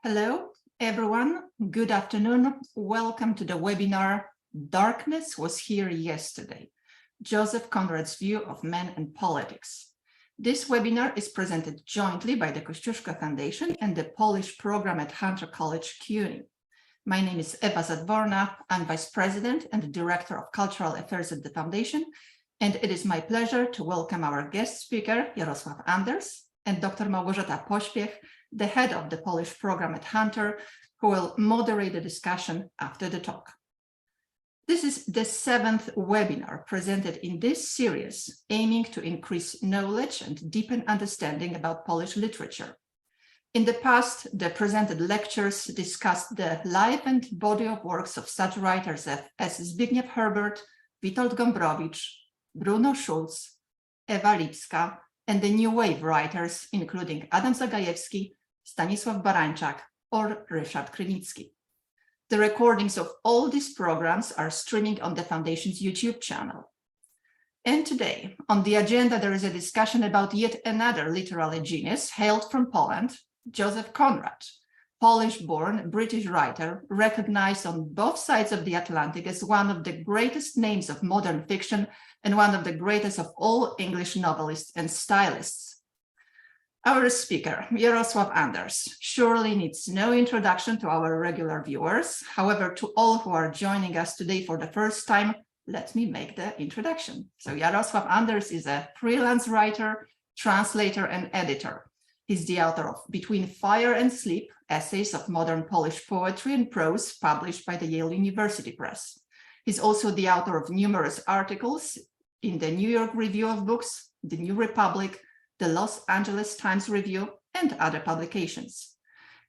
Hello, everyone. Good afternoon. Welcome to the webinar, Darkness Was Here Yesterday, Józef Konrad's View of Men and Politics. This webinar is presented jointly by the Kościuszko Foundation and the Polish program at Hunter College, CUNY. My name is Ewa Zadworna. I'm Vice President and Director of Cultural Affairs at the Foundation, and it is my pleasure to welcome our guest speaker, Jaroslaw Anders, and Dr. Małgorzata Pośpiech, the head of the Polish program at Hunter, who will moderate the discussion after the talk. This is the 7th webinar presented in this series, aiming to increase knowledge and deepen understanding about Polish literature. In the past, the presented lectures discussed the life and body of works of such writers as Zbigniew Herbert, Witold Gombrowicz, Bruno Schulz, Ewa Lipska, and the New Wave writers, including Adam Zagajewski, Stanisław Barańczak, or Ryszard Krynicki. The recordings of all these programs are streaming on the Foundation's YouTube channel. And today, on the agenda, there is a discussion about yet another literary genius hailed from Poland, Józef Konrad, Polish-born British writer, recognized on both sides of the Atlantic as one of the greatest names of modern fiction and one of the greatest of all English novelists and stylists. Our speaker, Jaroslaw Anders, surely needs no introduction to our regular viewers. However, to all who are joining us today for the first time, let me make the introduction. So Jaroslaw Anders is a freelance writer, translator, and editor. He's the author of Between Fire and Sleep, Essays of Modern Polish Poetry and Prose, published by the Yale University Press. He's also the author of numerous articles in the New York Review of Books, the New Republic, the Los Angeles Times Review, and other publications.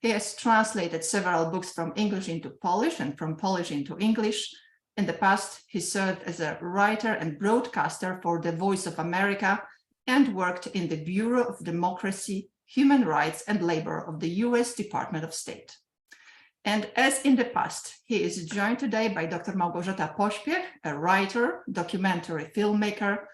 He has translated several books from English into Polish and from Polish into English. In the past, he served as a writer and broadcaster for The Voice of America and worked in the Bureau of Democracy, Human Rights and Labor of the US Department of State. And as in the past, he is joined today by Dr. Małgorzata Pośpiech, a writer, documentary filmmaker,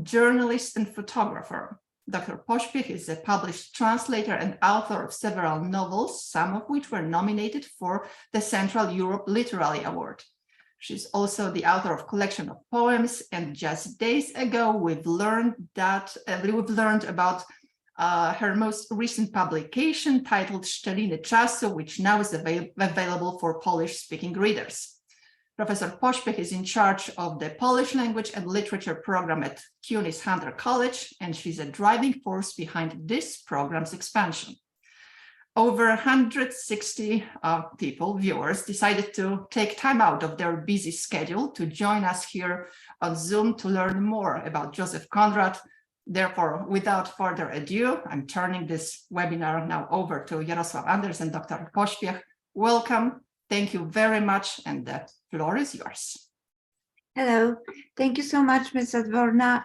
journalist, and photographer. Dr. Pośpiech is a published translator and author of several novels, some of which were nominated for the Central Europe Literary Award. She's also the author of a collection of poems, and just days ago we've learned about her most recent publication titled Szczeliny Czasu, which now is available for Polish-speaking readers. Professor Pośpiech is in charge of the Polish language and literature program at CUNY's Hunter College, and she's a driving force behind this program's expansion. Over 160 viewers, decided to take time out of their busy schedule to join us here on Zoom to learn more about Józef Konrad. Therefore, without further ado, I'm turning this webinar now over to Jaroslaw Anders and Dr. Pośpiech. Welcome. Thank you very much, and the floor is yours. Hello, thank you so much, Ms. Zadworna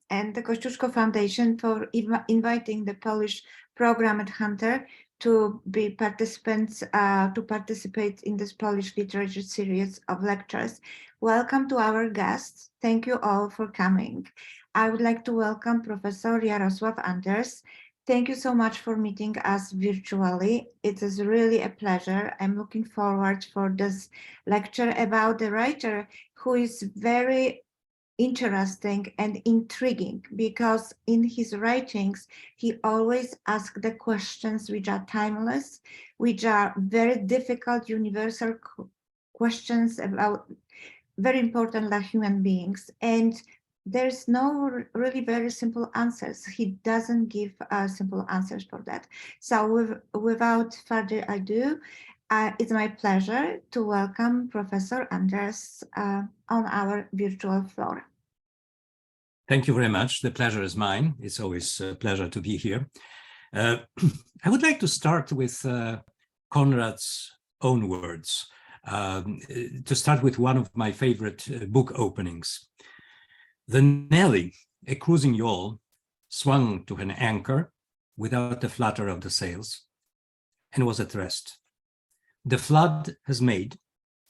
and the Kościuszko Foundation for inviting the Polish program at Hunter to be participants, to participate in this Polish literature series of lectures. Welcome to our guests. Thank you all for coming. I would like to welcome Professor Jaroslaw Anders. Thank you so much for meeting us virtually. It is really a pleasure. I'm looking forward for this lecture about a writer who is very interesting and intriguing, because in his writings, he always asks the questions which are timeless, which are very difficult, universal questions about very important like human beings. And there's no really very simple answers. He doesn't give simple answers for that. So without further ado, it's my pleasure to welcome Professor Anders on our virtual floor. Thank you very much. The pleasure is mine. It's always a pleasure to be here. I would like to start with Konrad's own words, to start with one of my favorite book openings. The Nelly, a cruising yawl, swung to an anchor without the flutter of the sails, and was at rest. The flood has made,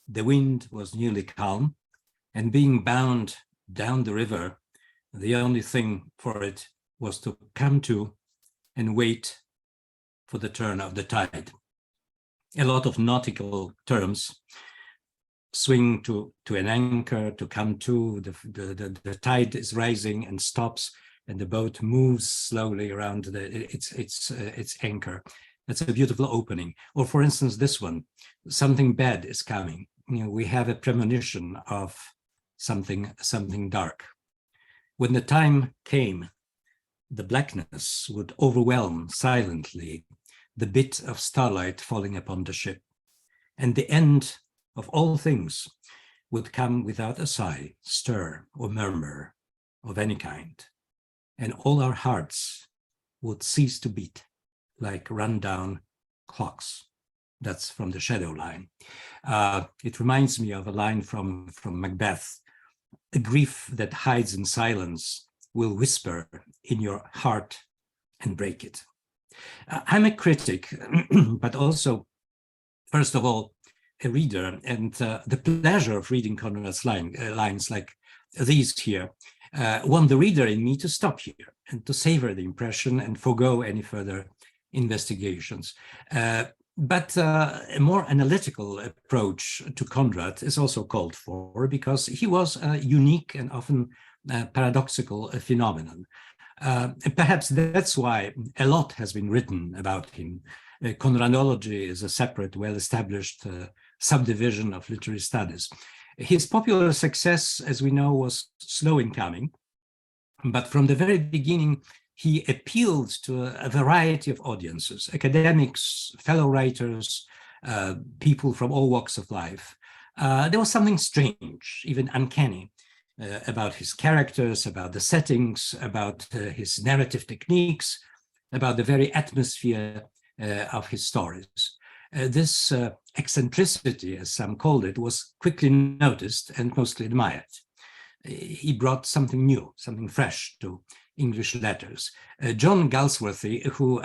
the wind was nearly calm, and being bound down the river, the only thing for it was to come to and wait for the turn of the tide. a lot of nautical terms. Swing to an anchor, to come to, the tide is rising and stops, and the boat moves slowly around its anchor. That's a beautiful opening. Or for instance, this one, something bad is coming. We have a premonition of something dark. When the time came, the blackness would overwhelm silently the bit of starlight falling upon the ship, and the end of all things would come without a sigh, stir, or murmur of any kind, and all our hearts would cease to beat like run-down clocks. That's from the shadow line. It reminds me of a line from Macbeth. A grief that hides in silence will whisper in your heart and break it. I'm a critic, but also, first of all, a reader, and the pleasure of reading Conrad's lines like these here want the reader in me to stop here and to savor the impression and forego any further investigations. But a more analytical approach to Conrad is also called for, because he was a unique and often paradoxical phenomenon. Perhaps that's why a lot has been written about him. Conradology is a separate, well-established subdivision of literary studies. His popular success, as we know, was slow in coming, but from the very beginning, he appealed to a variety of audiences: academics, fellow writers, people from all walks of life. There was something strange, even uncanny, about his characters, about the settings, about his narrative techniques, about the very atmosphere of his stories. This eccentricity, as some called it, was quickly noticed and mostly admired. He brought something new, something fresh to English letters. John Galsworthy, who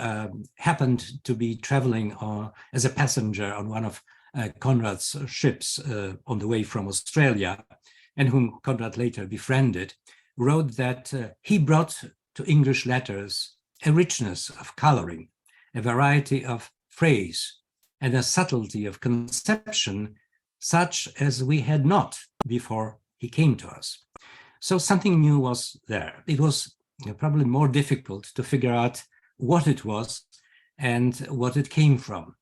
happened to be traveling as a passenger on one of Conrad's ships on the way from Australia, and whom Conrad later befriended, wrote that he brought to English letters a richness of coloring, a variety of phrase, and a subtlety of conception such as we had not before he came to us. So something new was there. It was probably more difficult to figure out what it was and what it came from.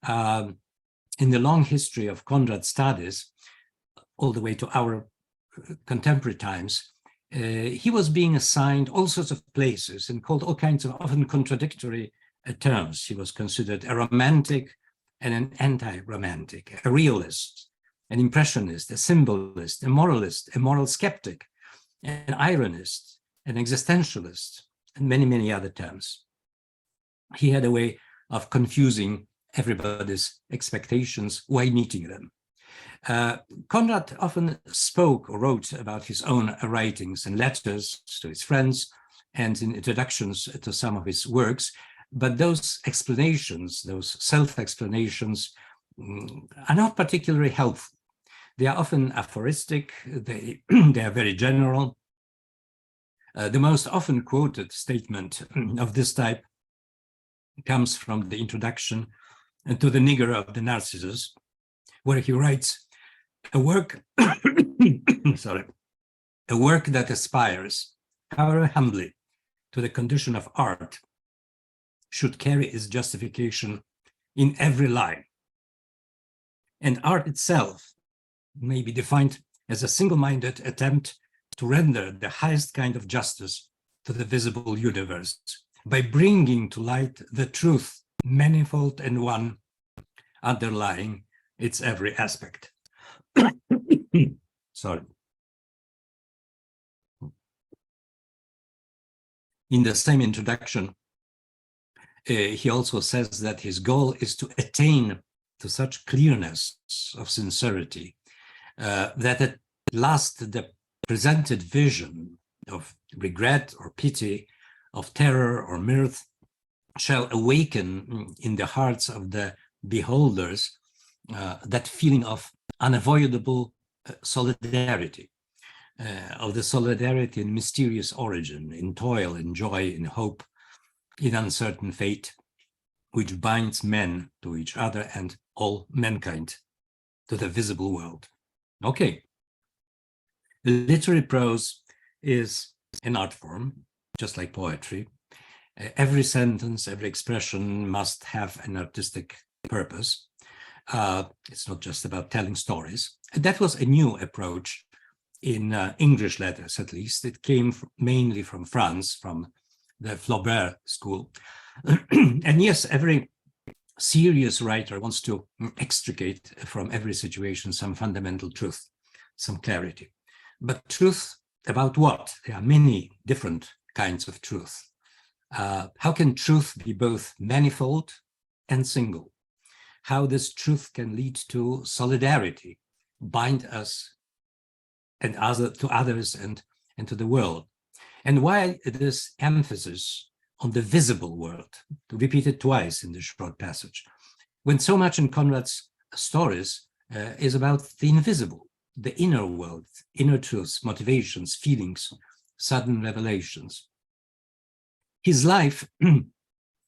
In the long history of Conrad studies, all the way to our contemporary times, he was being assigned all sorts of places and called all kinds of often contradictory terms. He was considered a romantic and an anti-romantic, a realist, an impressionist, a symbolist, a moralist, a moral skeptic, an ironist, an existentialist, and many, many other terms. He had a way of confusing everybody's expectations while meeting them. Conrad often spoke or wrote about his own writings and letters to his friends and in introductions to some of his works, but those explanations, those self-explanations, are not particularly helpful. They are often aphoristic, they are very general. The most often quoted statement of this type comes from the introduction to The Nigger of the Narcissus, where he writes, a work that aspires, however humbly, to the condition of art should carry its justification in every line. And art itself may be defined as a single-minded attempt to render the highest kind of justice to the visible universe by bringing to light the truth, manifold and one, underlying its every aspect. Sorry. In the same introduction, he also says that his goal is to attain to such clearness of sincerity that at last the presented vision of regret or pity, of terror or mirth, shall awaken in the hearts of the beholders that feeling of unavoidable solidarity, of the solidarity in mysterious origin, in toil, in joy, in hope, in uncertain fate, which binds men to each other and all mankind to the visible world. Okay. Literary prose is an art form, just like poetry. Every sentence, every expression must have an artistic purpose. It's not just about telling stories. That was a new approach in English letters, at least. It came mainly from France, from the Flaubert school. And yes, every serious writer wants to extricate from every situation some fundamental truth, some clarity. But truth about what? There are many different kinds of truth. How can truth be both manifold and single? How this truth can lead to solidarity, bind us and to others and to the world? And why this emphasis on the visible world, to repeat it twice in this short passage, when so much in Konrad's stories is about the invisible, the inner world, inner truths, motivations, feelings, sudden revelations. His life,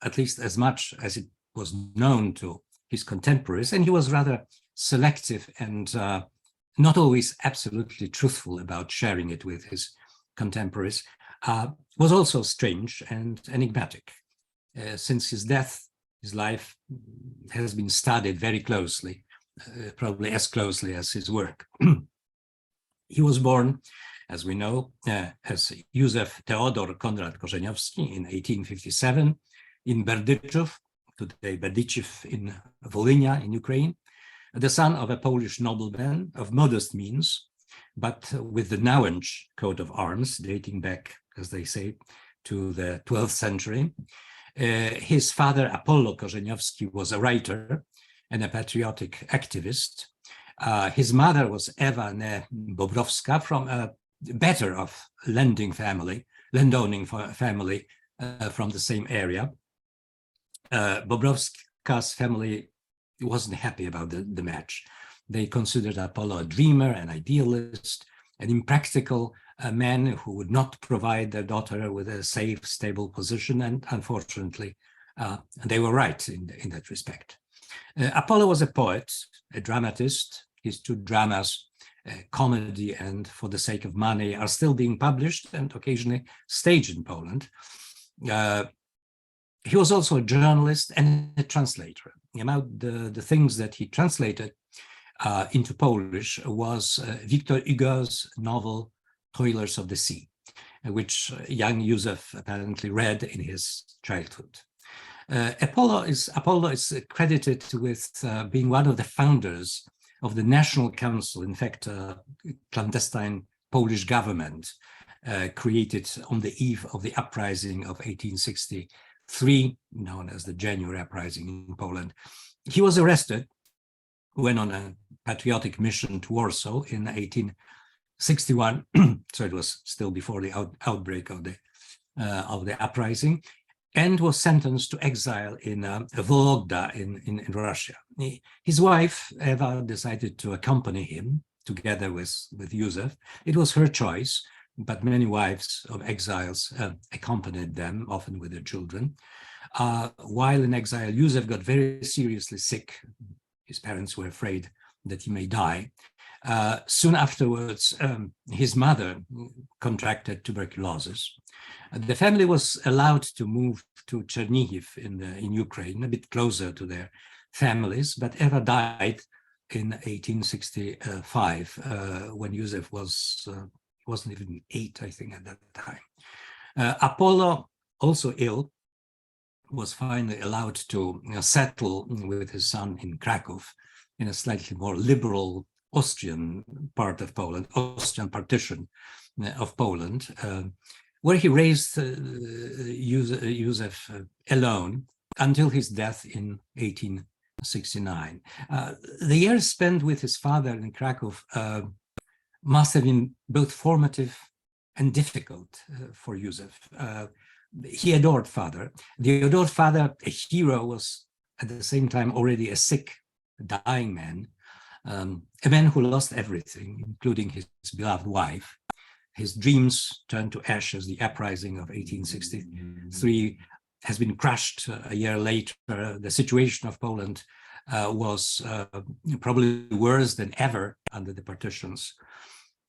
at least as much as it was known to his contemporaries, and he was rather selective and not always absolutely truthful about sharing it with his contemporaries, was also strange and enigmatic. Since his death, his life has been studied very closely, probably as closely as his work. He was born, as we know, as Józef Teodor Konrad Korzeniowski in 1857 in Berdychów, today Berdychów in Volhynia in Ukraine, the son of a Polish nobleman of modest means, but with the Nałęcz coat of arms dating back, as they say, to the 12th century. His father, Apollo Korzeniowski, was a writer and a patriotic activist. His mother was Ewa Bobrowska from a better off landowning family from the same area. Bobrowska's family wasn't happy about the match. They considered Apollo a dreamer, an idealist, an impractical man who would not provide their daughter with a safe, stable position. And unfortunately, they were right in that respect. Apollo was a poet, a dramatist. His two dramas, Comedy and For the Sake of Money, are still being published and occasionally staged in Poland. He was also a journalist and a translator. Among the things that he translated into Polish was Victor Hugo's novel Toilers of the Sea, which young Józef apparently read in his childhood. Apollo is credited with being one of the founders of the National Council, in fact, a clandestine Polish government created on the eve of the uprising of 1863, known as the January Uprising in Poland. He was arrested, went on a patriotic mission to Warsaw in 1861, so it was still before the outbreak of the uprising, and was sentenced to exile in Vologda in Russia. His wife, Eva, decided to accompany him together with Józef. It was her choice, but many wives of exiles accompanied them, often with their children. While in exile, Józef got very seriously sick. His parents were afraid that he may die. Soon afterwards, his mother contracted tuberculosis. The family was allowed to move to Chernihiv in Ukraine, a bit closer to their families, but Eva died in 1865 when Józef wasn't even 8, I think, at that time. Apollo, also ill, was finally allowed to settle with his son in Krakow, in a slightly more liberal Austrian part of Poland, Austrian partition of Poland, where he raised Józef alone until his death in 1869. The years spent with his father in Krakow must have been both formative and difficult for Józef. He adored father. The adored father, a hero, was at the same time already a sick, dying man, a man who lost everything, including his beloved wife. His dreams turned to ashes, the uprising of 1863, has been crushed a year later. The situation of Poland was probably worse than ever under the partitions.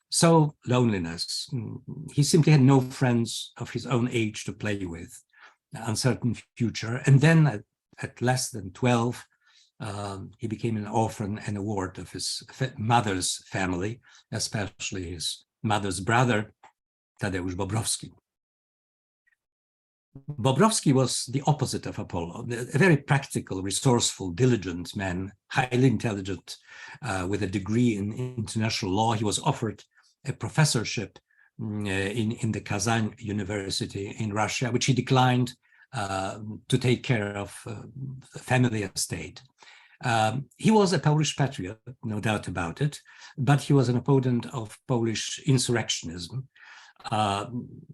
So loneliness. He simply had no friends of his own age to play with, uncertain future. And then at less than 12, he became an orphan and a ward of his mother's family, especially his mother's brother, Tadeusz Bobrowski. Bobrowski was the opposite of Apollo, a very practical, resourceful, diligent man, highly intelligent, with a degree in international law. He was offered a professorship in the Kazan University in Russia, which he declined to take care of the family estate. He was a Polish patriot, no doubt about it, but he was an opponent of Polish insurrectionism.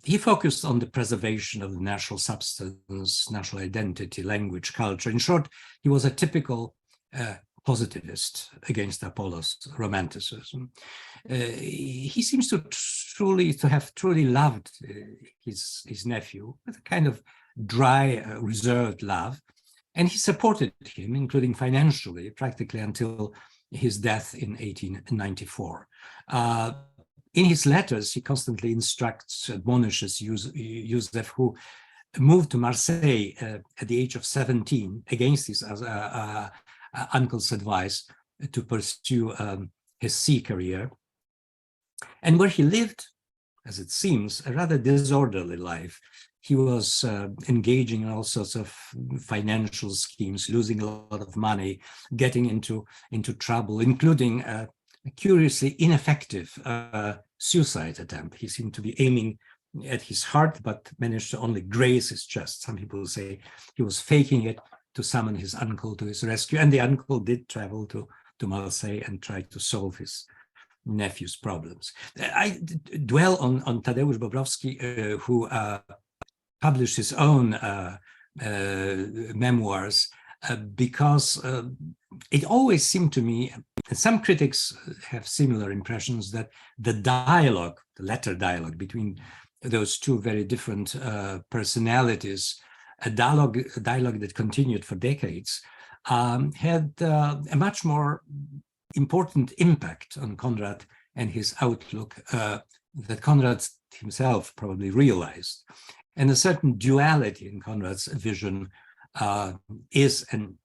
He focused on the preservation of the national substance, national identity, language, culture. In short, he was a typical positivist against Apollo's romanticism. He seems to have truly loved his nephew with a kind of dry, reserved love, and he supported him, including financially, practically until his death in 1894. In his letters, he constantly instructs, admonishes Józef, who moved to Marseille at the age of 17 against his uncle's advice to pursue his sea career, and where he lived, as it seems, a rather disorderly life. He was engaging in all sorts of financial schemes, losing a lot of money, getting into trouble, including a curiously ineffective suicide attempt. He seemed to be aiming at his heart, but managed to only graze his chest. Some people say he was faking it to summon his uncle to his rescue, and the uncle did travel to Marseille and try to solve his nephew's problems. I dwell on Tadeusz Bobrowski, who published his own memoirs, because it always seemed to me, and some critics have similar impressions, that the dialogue, the letter dialogue between those two very different personalities, a dialogue that continued for decades, had a much more important impact on Konrad and his outlook that Konrad himself probably realized. And a certain duality in Konrad's vision is an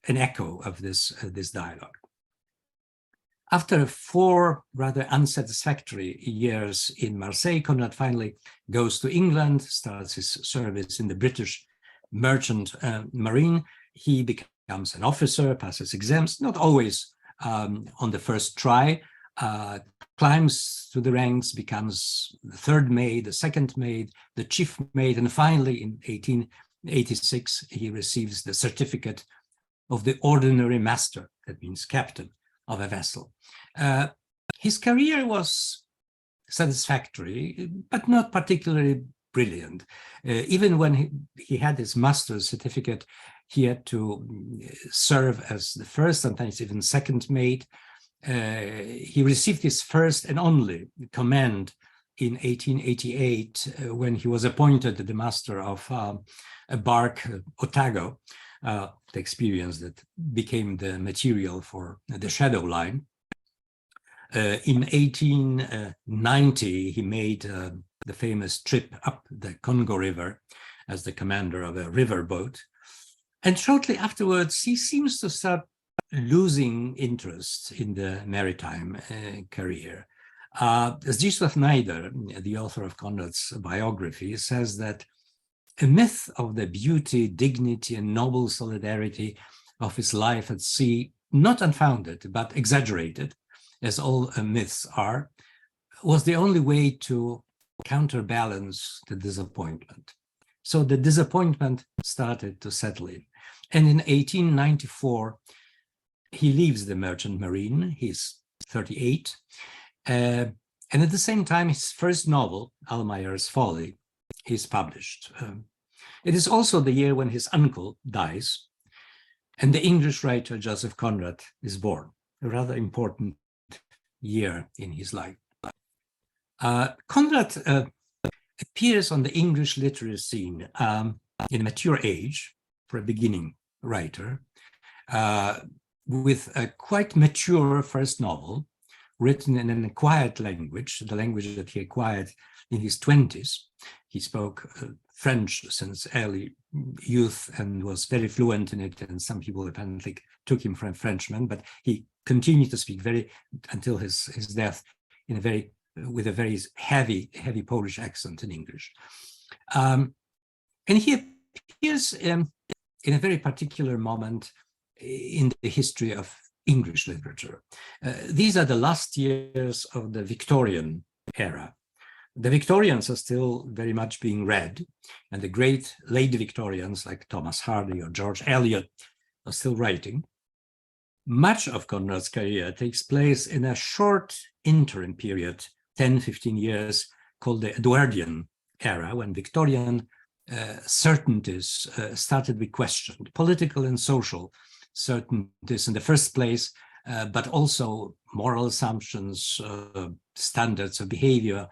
echo of this dialogue. After 4 rather unsatisfactory years in Marseille, Konrad finally goes to England, starts his service in the British Merchant Marine. He becomes an officer, passes exams, not always on the first try, climbs through the ranks, becomes the 3rd mate, the 2nd mate, the chief mate, and finally in 1886, he receives the certificate of the ordinary master, that means captain of a vessel. His career was satisfactory, but not particularly brilliant. Even when he had his master's certificate, he had to serve as the 1st, sometimes even 2nd mate. He received his first and only command in 1888 when he was appointed the master of a bark, Otago, the experience that became the material for the Shadow Line. In 1890, he made the famous trip up the Congo River as the commander of a riverboat. And shortly afterwards, he seems to start losing interest in the maritime career. Zdzisław Najder, the author of Konrad's biography, says that a myth of the beauty, dignity, and noble solidarity of his life at sea, not unfounded, but exaggerated, as all myths are, was the only way to counterbalance the disappointment. So the disappointment started to settle in. And in 1894, he leaves the Merchant Marine. He's 38. And at the same time, his first novel, Almayer's Folly, is published. It is also the year when his uncle dies, and the English writer Joseph Conrad is born, a rather important year in his life. Konrad appears on the English literary scene in a mature age for a beginning writer, with a quite mature first novel written in an acquired language, the language that he acquired in his 20s. He spoke French since early youth and was very fluent in it, and some people apparently took him for a Frenchman, but he continued to speak until his death with a very heavy Polish accent in English. And he appears in a very particular moment in the history of English literature. These are the last years of the Victorian era. The Victorians are still very much being read, and the great late Victorians like Thomas Hardy or George Eliot are still writing. Much of Conrad's career takes place in a short interim period, 10, 15 years, called the Edwardian era, when Victorian certainties started to be questioned, political and social certainties in the first place, but also moral assumptions, standards of behavior,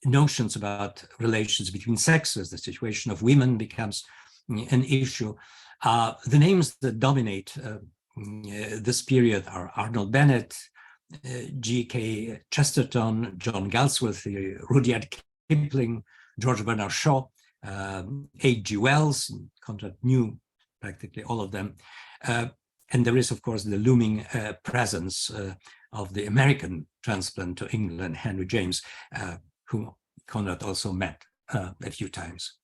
notions about relations between sexes. The situation of women becomes an issue. The names that dominate this period are Arnold Bennett, G.K. Chesterton, John Galsworthy, Rudyard Kipling, George Bernard Shaw, H.G. Wells. Conrad knew practically all of them. And there is, of course, the looming presence of the American transplant to England, Henry James, whom Conrad also met a few times.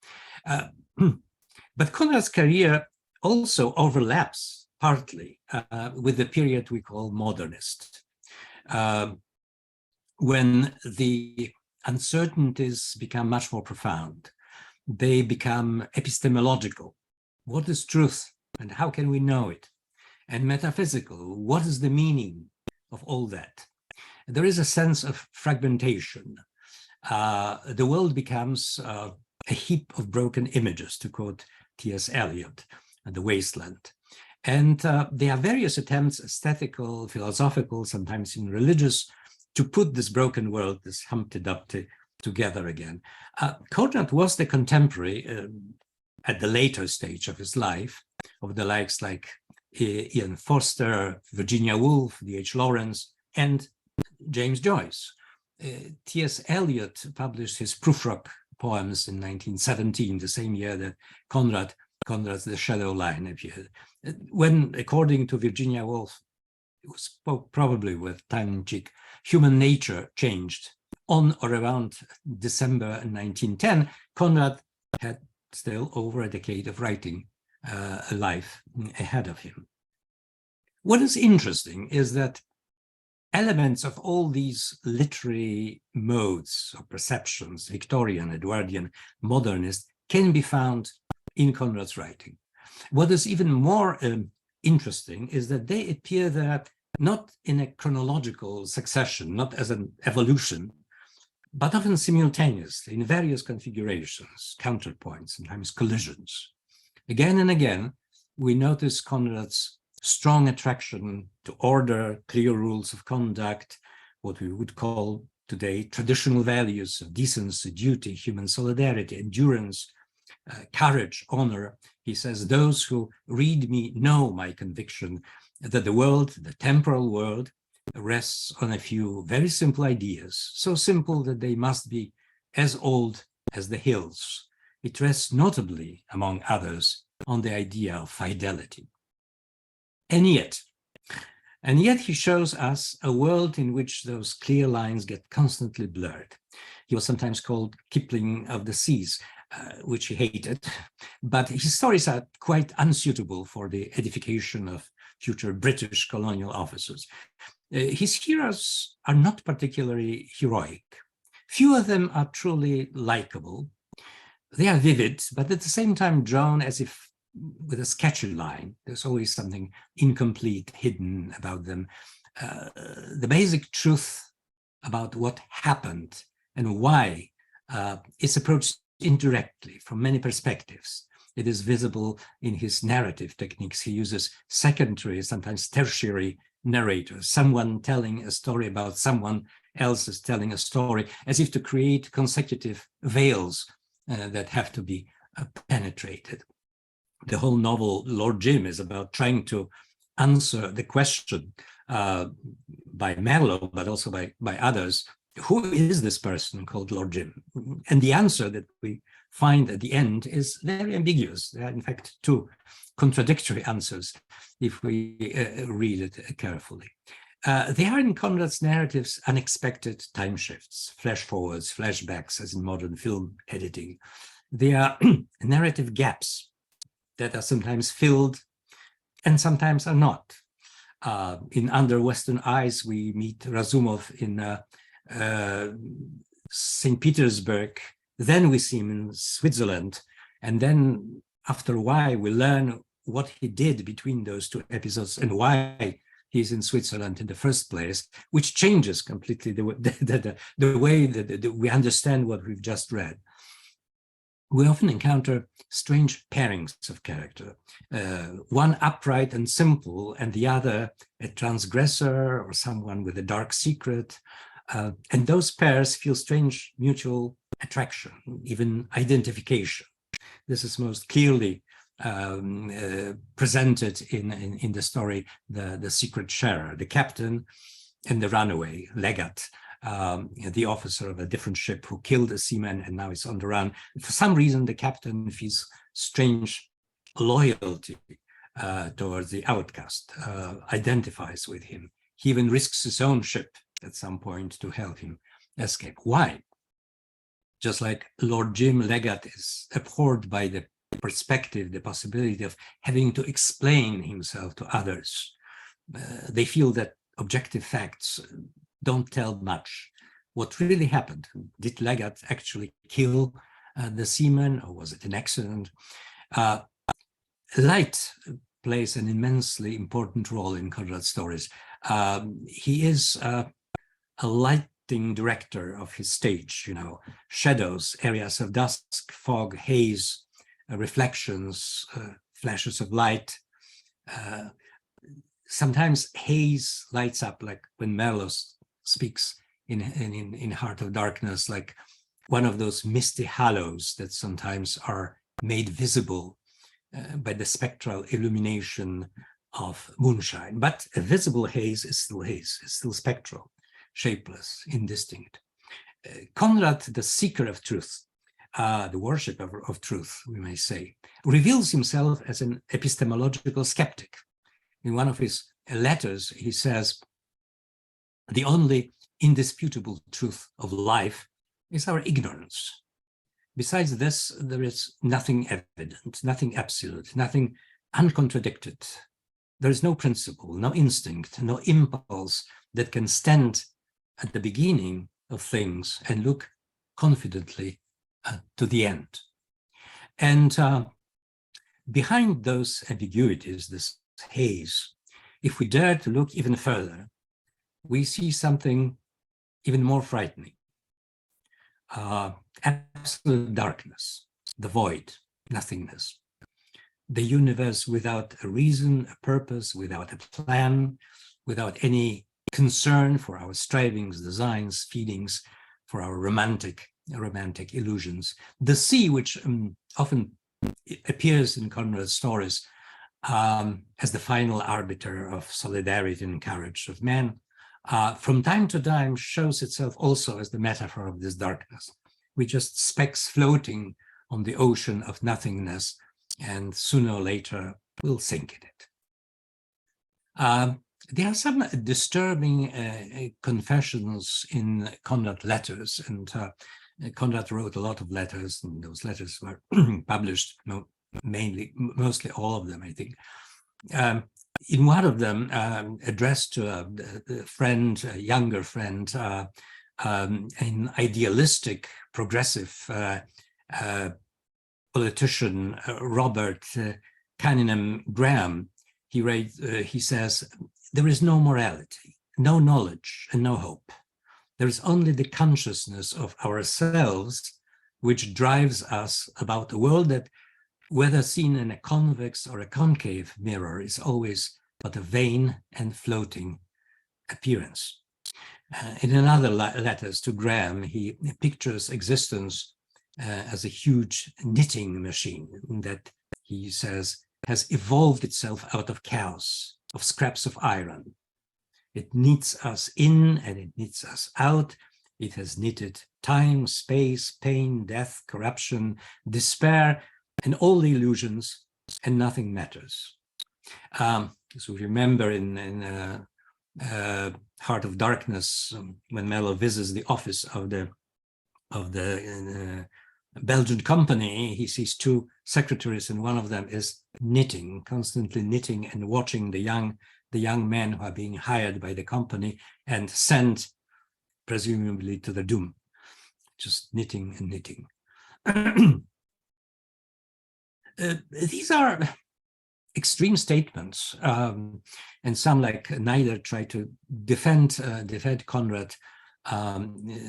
But Conrad's career also overlaps partly with the period we call modernist, when the uncertainties become much more profound. They become epistemological. What is truth and how can we know it? And metaphysical, what is the meaning of all that? There is a sense of fragmentation. The world becomes a heap of broken images, to quote T.S. Eliot, The Wasteland. And there are various attempts, aesthetical, philosophical, sometimes even religious, to put this broken world, this Humpty Dumpty, together again. Conrad was the contemporary at the later stage of his life of the likes like Ian Foster, Virginia Woolf, D.H. Lawrence, and James Joyce. T.S. Eliot published his Prufrock poems in 1917, the same year that Conrad's The Shadow Line appeared. When, according to Virginia Woolf, who spoke probably with tongue-in-cheek, human nature changed on or around December 1910, Conrad had still over a decade of writing a life ahead of him. What is interesting is that elements of all these literary modes or perceptions, Victorian, Edwardian, modernist, can be found in Conrad's writing. What is even more interesting is that they appear there not in a chronological succession, not as an evolution, but often simultaneously in various configurations, counterpoints, sometimes collisions. Again and again, we notice Conrad's strong attraction to order, clear rules of conduct, what we would call today traditional values of decency, duty, human solidarity, endurance, courage, honor. He says, those who read me know my conviction that the world, the temporal world, rests on a few very simple ideas, so simple that they must be as old as the hills. It rests notably, among others, on the idea of fidelity. And yet he shows us a world in which those clear lines get constantly blurred. He was sometimes called Kipling of the seas, which he hated, but his stories are quite unsuitable for the edification of future British colonial officers. His heroes are not particularly heroic. Few of them are truly likable. They are vivid, but at the same time drawn as if with a sketchy line. There's always something incomplete, hidden about them. The basic truth about what happened and why is approached indirectly from many perspectives. It is visible in his narrative techniques. He uses secondary, sometimes tertiary narrators, someone telling a story about someone else is telling a story, as if to create consecutive veils that have to be penetrated. The whole novel, Lord Jim, is about trying to answer the question by Merleau, but also by others, who is this person called Lord Jim? And the answer that we find at the end is very ambiguous. There are, in fact, two contradictory answers if we read it carefully. There are in Konrad's narratives unexpected time shifts, flash forwards, flashbacks, as in modern film editing. There are narrative gaps that are sometimes filled and sometimes are not. In Under Western Eyes, we meet Razumov in St. Petersburg. Then we see him in Switzerland. And then after a while, we learn what he did between those two episodes and why he's in Switzerland in the first place, which changes completely the way that we understand what we've just read. We often encounter strange pairings of character, one upright and simple, and the other a transgressor or someone with a dark secret. And those pairs feel strange mutual attraction, even identification. This is most clearly presented in the story, the secret sharer, the captain and the runaway, Legat, the officer of a different ship who killed a seaman and now is on the run. For some reason, the captain feels strange loyalty towards the outcast, identifies with him. He even risks his own ship at some point to help him escape. Why? Just like Lord Jim, Legat is abhorred by the perspective, the possibility of having to explain himself to others. They feel that objective facts don't tell much. What really happened? Did Legat actually kill the seaman, or was it an accident? Light plays an immensely important role in Konrad's stories. He is a lighting director of his stage, shadows, areas of dusk, fog, haze, reflections, flashes of light. Sometimes haze lights up, like when Merleau speaks in Heart of Darkness, like one of those misty halos that sometimes are made visible by the spectral illumination of moonshine. But a visible haze is still spectral, shapeless, indistinct. Konrad, the seeker of truth, the worshipper of truth, we may say, reveals himself as an epistemological skeptic. In one of his letters, he says, "The only indisputable truth of life is our ignorance. Besides this, there is nothing evident, nothing absolute, nothing uncontradicted. There is no principle, no instinct, no impulse that can stand at the beginning of things and look confidently to the end." And behind those ambiguities, this haze, if we dare to look even further, we see something even more frightening. Absolute darkness, the void, nothingness. The universe without a reason, a purpose, without a plan, without any concern for our strivings, designs, feelings, for our romantic illusions. The sea, which often appears in Konrad's stories as the final arbiter of solidarity and courage of man, from time to time shows itself also as the metaphor of this darkness. We just specks floating on the ocean of nothingness, and sooner or later we'll sink in it. There are some disturbing confessions in Konrad letters, and Konrad wrote a lot of letters, and those letters were published, mostly all of them, I think. In one of them, addressed to a friend, a younger friend, an idealistic, progressive politician, Robert Cunningham Graham, he says, "There is no morality, no knowledge, and no hope. There is only the consciousness of ourselves which drives us about a world that, whether seen in a convex or a concave mirror, is always but a vain and floating appearance." In another letters to Graham, he pictures existence as a huge knitting machine that, he says, has evolved itself out of chaos, of scraps of iron. It knits us in and it knits us out. It has knitted time, space, pain, death, corruption, despair, and all the illusions, and nothing matters. So remember in Heart of Darkness, when Mello visits the office of the Belgian company, he sees two secretaries, and one of them is knitting, constantly knitting and watching the young men who are being hired by the company and sent presumably to the doom, just knitting and knitting. These are extreme statements, and some like Najder try to defend Konrad,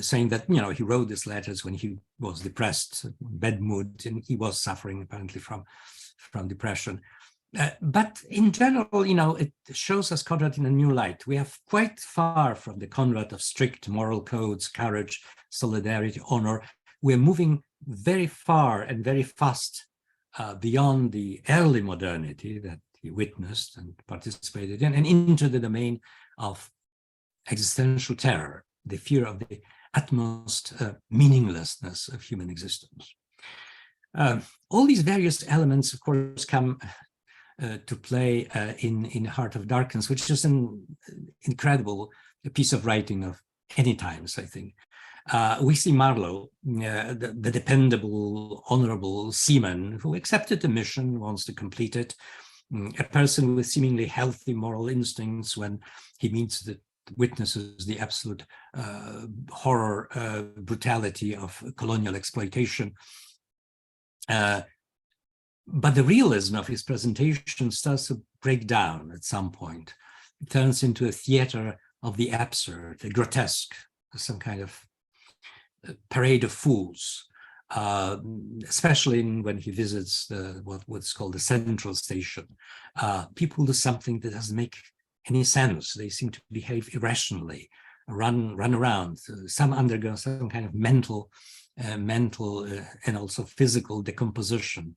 saying that, you know, he wrote these letters when he was depressed, bad mood, and he was suffering apparently from depression. But in general, you know, it shows us Konrad in a new light. We are quite far from the Konrad of strict moral codes, courage, solidarity, honor. We're moving very far and very fast beyond the early modernity that he witnessed and participated in, and into the domain of existential terror, the fear of the utmost meaninglessness of human existence. All these various elements, of course, come to play in Heart of Darkness, which is an incredible piece of writing of any times, I think. We see Marlowe, the dependable, honorable seaman who accepted the mission, wants to complete it, a person with seemingly healthy moral instincts when he witnesses the absolute horror, brutality of colonial exploitation. But the realism of his presentation starts to break down at some point. It turns into a theater of the absurd, a grotesque, some kind of parade of fools, especially when he visits what's called the central station. People do something that doesn't make any sense. They seem to behave irrationally, run around. Some undergo some kind of mental and also physical decomposition.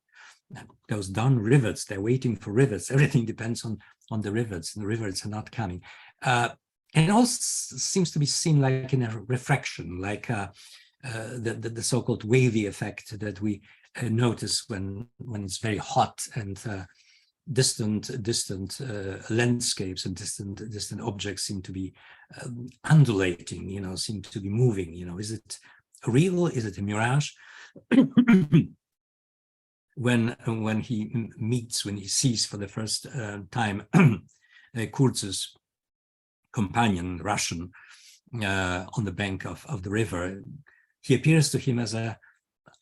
Goes down rivets. They're waiting for rivets. Everything depends on the rivets, and the rivets are not coming. And it also seems to be seen like in a refraction, like the so-called wavy effect that we notice when it's very hot and distant landscapes and distant objects seem to be undulating, you know, seem to be moving. You know, is it real? Is it a mirage? When he sees for the first time Kurz's companion, Russian, on the bank of the river, he appears to him as a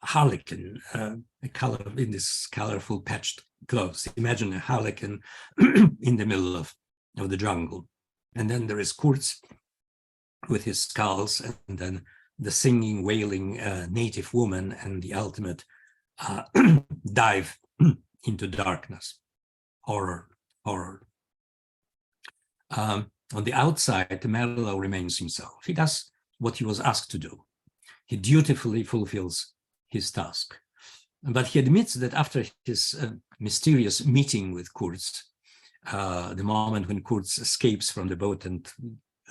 harlequin, in this colorful patched clothes. Imagine a harlequin in the middle of the jungle. And then there is Kurz with his skulls, and then the singing, wailing native woman, and the ultimate dive into darkness, horror. On the outside, Marlowe remains himself. He does what he was asked to do. He dutifully fulfills his task. But he admits that after his mysterious meeting with Kurz, the moment when Kurz escapes from the boat and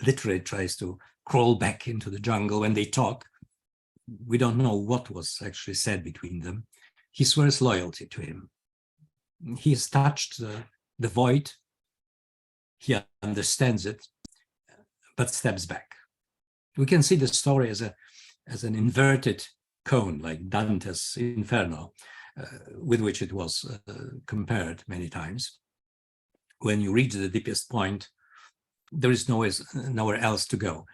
literally tries to crawl back into the jungle, when they talk, we don't know what was actually said between them. He swears loyalty to him. He has touched the void. He understands it, but steps back. We can see the story as an inverted cone, like Dante's Inferno, with which it was compared many times. When you reach the deepest point, there is nowhere else to go.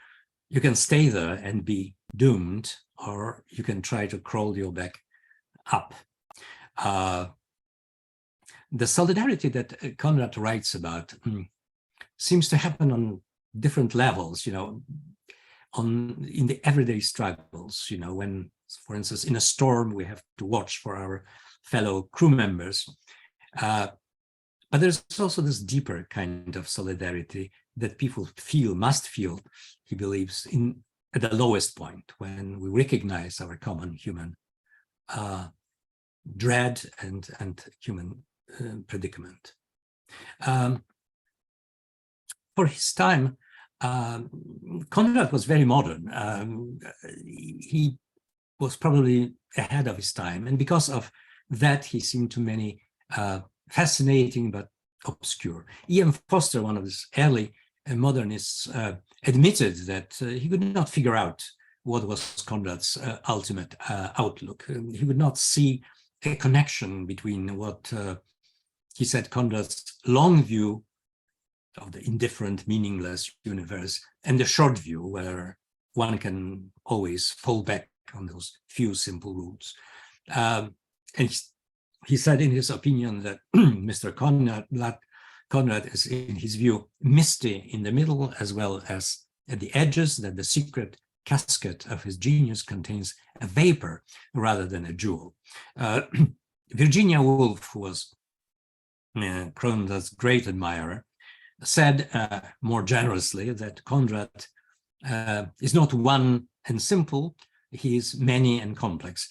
You can stay there and be doomed, or you can try to crawl your back up. The solidarity that Konrad writes about seems to happen on different levels, you know, in the everyday struggles, you know, when, for instance, in a storm, we have to watch for our fellow crew members. But there's also this deeper kind of solidarity that people must feel, he believes, at the lowest point, when we recognize our common human dread and human predicament. For his time, Conrad was very modern. He was probably ahead of his time, and because of that, he seemed to many fascinating but obscure. E.M. Foster, one of his early modernists, admitted that he could not figure out what was Conrad's ultimate outlook. He would not see a connection between what he said Conrad's long view of the indifferent, meaningless universe and the short view where one can always fall back on those few simple rules. And he said in his opinion that Mr. Conrad is, in his view, misty in the middle as well as at the edges, that the secret casket of his genius contains a vapor rather than a jewel. Virginia Woolf, who was Conrad's great admirer, said more generously that Conrad is not one and simple, he is many and complex.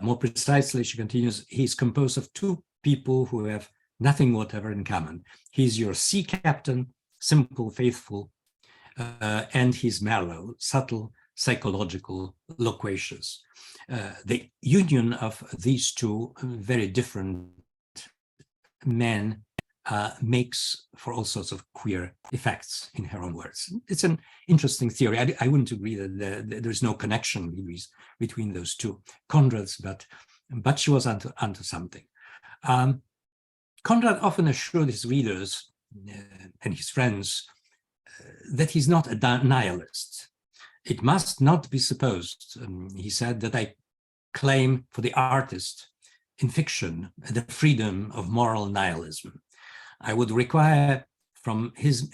More precisely, she continues, he is composed of two people who have nothing whatever in common. He's your sea captain, simple, faithful, and he's mellow, subtle, psychological, loquacious. The union of these two very different men makes for all sorts of queer effects, in her own words. It's an interesting theory. I wouldn't agree that there's no connection between those two Conrads, but she was onto something. Conrad often assured his readers and his friends that he's not a nihilist. It must not be supposed, he said, that I claim for the artist in fiction the freedom of moral nihilism. I would require from him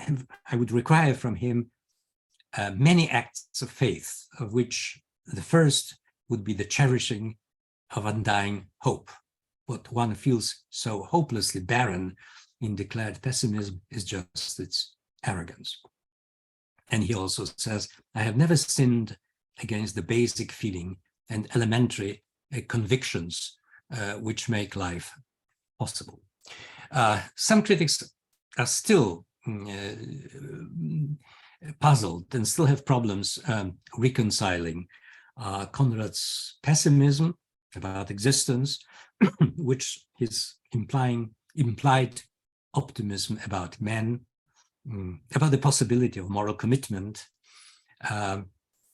many acts of faith, of which the first would be the cherishing of undying hope. What one feels so hopelessly barren in declared pessimism is just its arrogance. And he also says, I have never sinned against the basic feeling and elementary convictions which make life possible. Some critics are still puzzled and still have problems reconciling Conrad's pessimism about existence, which is implied optimism about men, about the possibility of moral commitment,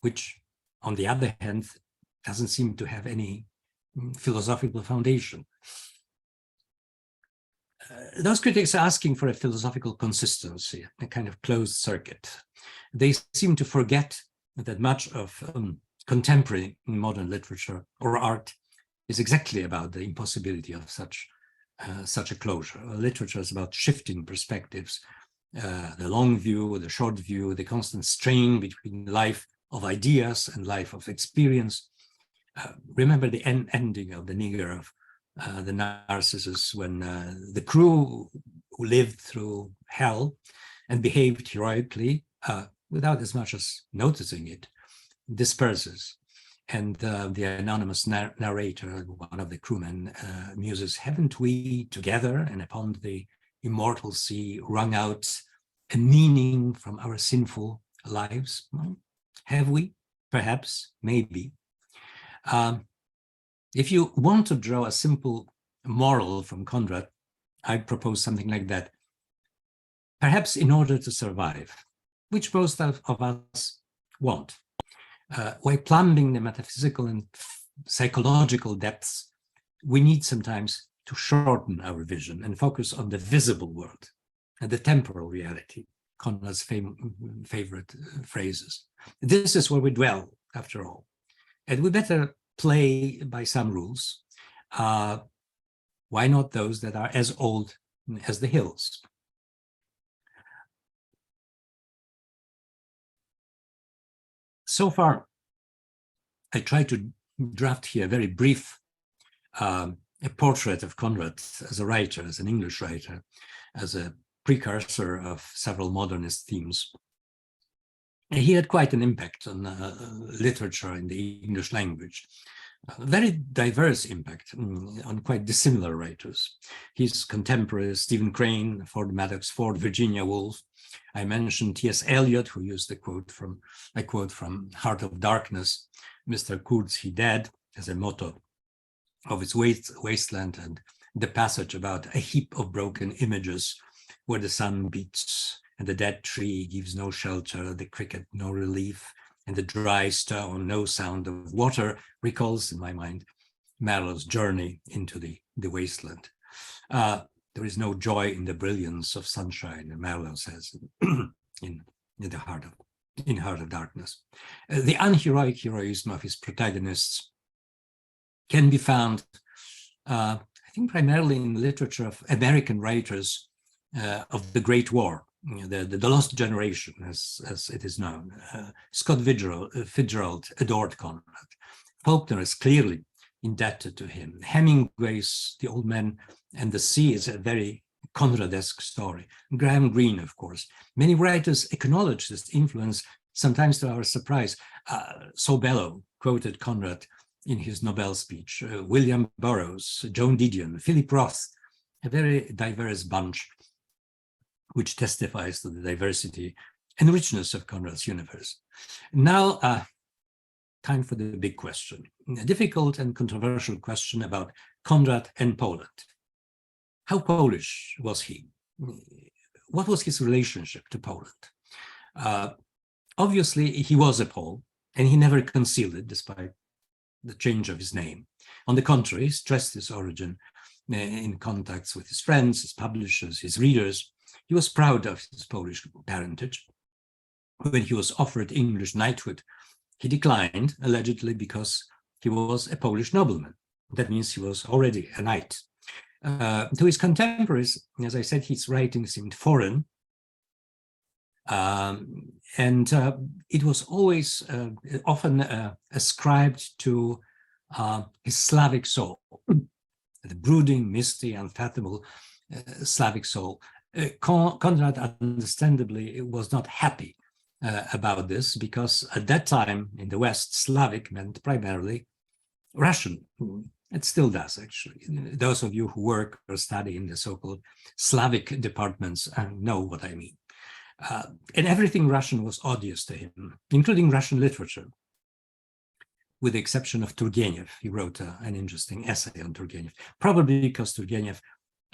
which, on the other hand, doesn't seem to have any philosophical foundation. Those critics are asking for a philosophical consistency, a kind of closed circuit. They seem to forget that much of contemporary modern literature or art is exactly about the impossibility of such a closure. Literature is about shifting perspectives, the long view, the short view, the constant strain between life of ideas and life of experience. Remember the ending of the Nigger of the Narcissus, when the crew who lived through hell and behaved heroically without as much as noticing it disperses. And the anonymous narrator, one of the crewmen, muses, haven't we together and upon the immortal sea wrung out a meaning from our sinful lives? Well, have we? Perhaps, maybe. If you want to draw a simple moral from Conrad, I propose something like that. Perhaps in order to survive, which most of us want, while plumbing the metaphysical and psychological depths, we need sometimes to shorten our vision and focus on the visible world and the temporal reality, Conrad's favorite phrases. This is where we dwell, after all, and we better play by some rules. Why not those that are as old as the hills? So far, I tried to draft here a very brief a portrait of Conrad as a writer, as an English writer, as a precursor of several modernist themes. And he had quite an impact on literature in the English language. a very diverse impact on quite dissimilar writers. His contemporaries, Stephen Crane, Ford Madox Ford, Virginia Woolf. I mentioned T.S. Eliot, who used a quote from Heart of Darkness, Mr. Kurz, he dead, as a motto of its wasteland, and the passage about a heap of broken images where the sun beats and the dead tree gives no shelter, the cricket no relief, and the dry stone no sound of water recalls in my mind Marlowe's journey into the wasteland. There is no joy in the brilliance of sunshine, Marlowe says in Heart of Darkness. The unheroic heroism of his protagonists can be found, I think, primarily in the literature of American writers of the Great War, the Lost Generation, as it is known. Scott Fitzgerald adored Conrad. Faulkner is clearly indebted to him. Hemingway's The Old Man and the Sea is a very Conradesque story. Graham Greene, of course. Many writers acknowledge this influence, sometimes to our surprise. Saul Bellow quoted Conrad in his Nobel speech. William Burroughs, Joan Didion, Philip Roth, a very diverse bunch, which testifies to the diversity and richness of Conrad's universe. Now, time for the big question, a difficult and controversial question about Conrad and Poland. How Polish was he? What was his relationship to Poland? Obviously, he was a Pole, and he never concealed it, despite the change of his name. On the contrary, he stressed his origin in contacts with his friends, his publishers, his readers. He was proud of his Polish parentage. When he was offered English knighthood, he declined, allegedly because he was a Polish nobleman. That means he was already a knight. To his contemporaries, as I said, his writing seemed foreign. And it was always often ascribed to his Slavic soul, the brooding, misty, unfathomable Slavic soul. Conrad, understandably, was not happy about this, because at that time in the West, Slavic meant primarily Russian. It still does, actually. Those of you who work or study in the so-called Slavic departments know what I mean. And everything Russian was odious to him, including Russian literature, with the exception of Turgenev. He wrote an interesting essay on Turgenev, probably because Turgenev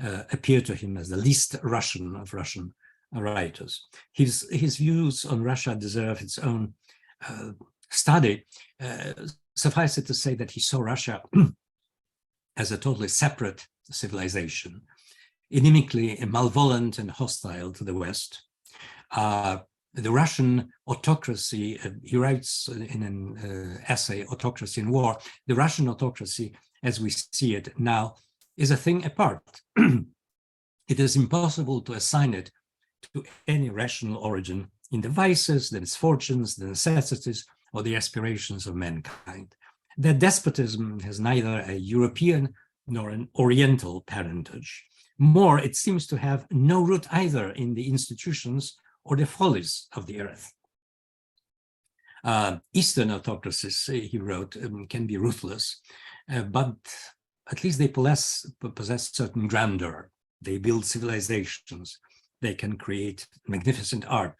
appeared to him as the least Russian of Russian writers. His views on Russia deserve its own study. Suffice it to say that he saw Russia as a totally separate civilization, inimically malevolent and hostile to the West. The Russian autocracy, he writes in an essay, Autocracy in War, the Russian autocracy, as we see it now, is a thing apart. It is impossible to assign it to any rational origin in the vices, the misfortunes, the necessities, or the aspirations of mankind. That despotism has neither a European nor an Oriental parentage. More, it seems to have no root either in the institutions or the follies of the earth. Eastern autocracies, he wrote, can be ruthless, but at least they possess certain grandeur. They build civilizations. They can create magnificent art.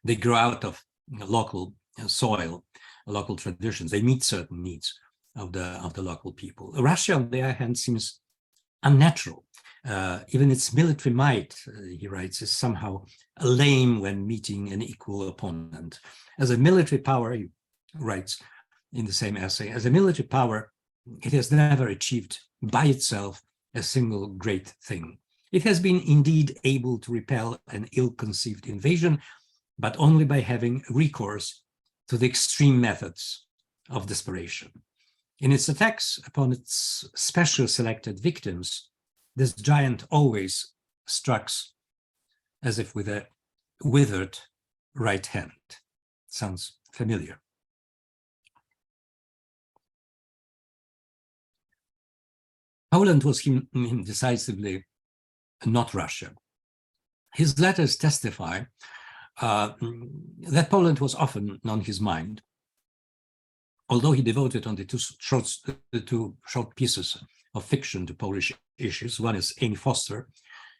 They grow out of local soil, local traditions. They meet certain needs of the local people. Russia, on the other hand, seems unnatural. Even its military might, he writes, is somehow lame when meeting an equal opponent. As a military power, he writes in the same essay, as a military power, it has never achieved by itself a single great thing. It has been indeed able to repel an ill-conceived invasion, but only by having recourse to the extreme methods of desperation. In its attacks upon its specially selected victims, this giant always strikes as if with a withered right hand. Sounds familiar. Poland was him decisively not Russia. His letters testify that Poland was often on his mind, although he devoted only two short pieces of fiction to Polish issues. One is Amy Foster,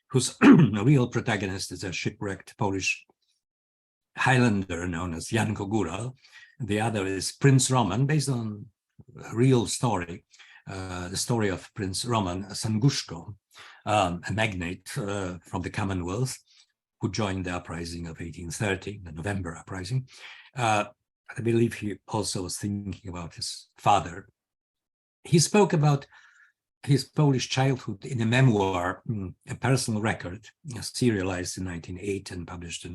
whose real protagonist is a shipwrecked Polish Highlander known as Janko Góral. The other is Prince Roman, based on a real story, the story of Prince Roman Sanguszko, a magnate from the Commonwealth who joined the uprising of 1830, the November uprising. I believe he also was thinking about his father. He spoke about his Polish childhood in a memoir, a personal record, serialized in 1908 and published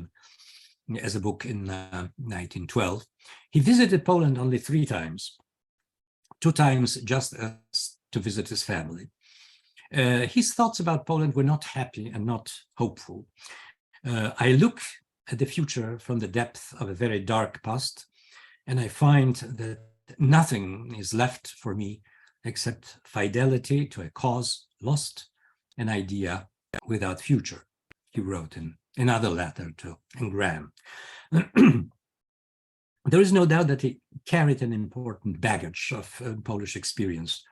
as a book in 1912. He visited Poland only 3 times, 2 times just to visit his family. His thoughts about Poland were not happy and not hopeful. I look at the future from the depth of a very dark past, and I find that nothing is left for me except fidelity to a cause lost, an idea without future, he wrote in another letter to Graham. There is no doubt that he carried an important baggage of Polish experience,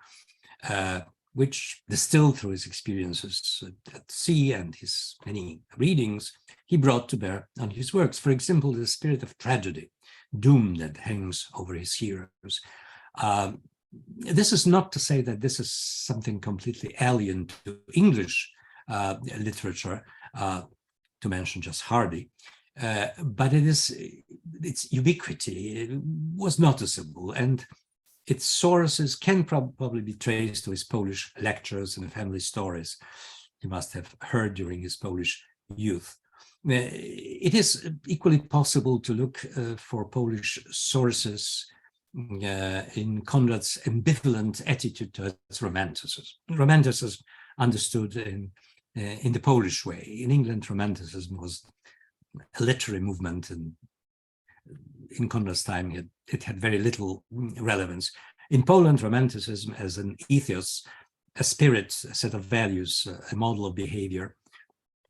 which distilled through his experiences at sea and his many readings, he brought to bear on his works. For example, the spirit of tragedy, doom that hangs over his heroes. This is not to say that this is something completely alien to English literature, to mention just Hardy, but its ubiquity was noticeable, and its sources can probably be traced to his Polish lectures and family stories he must have heard during his Polish youth. It is equally possible to look for Polish sources in Konrad's ambivalent attitude towards Romanticism. Romanticism understood in the Polish way. In England, Romanticism was a literary movement, and in Konrad's time, it had very little relevance. In Poland, Romanticism as an ethos, a spirit, a set of values, a model of behavior,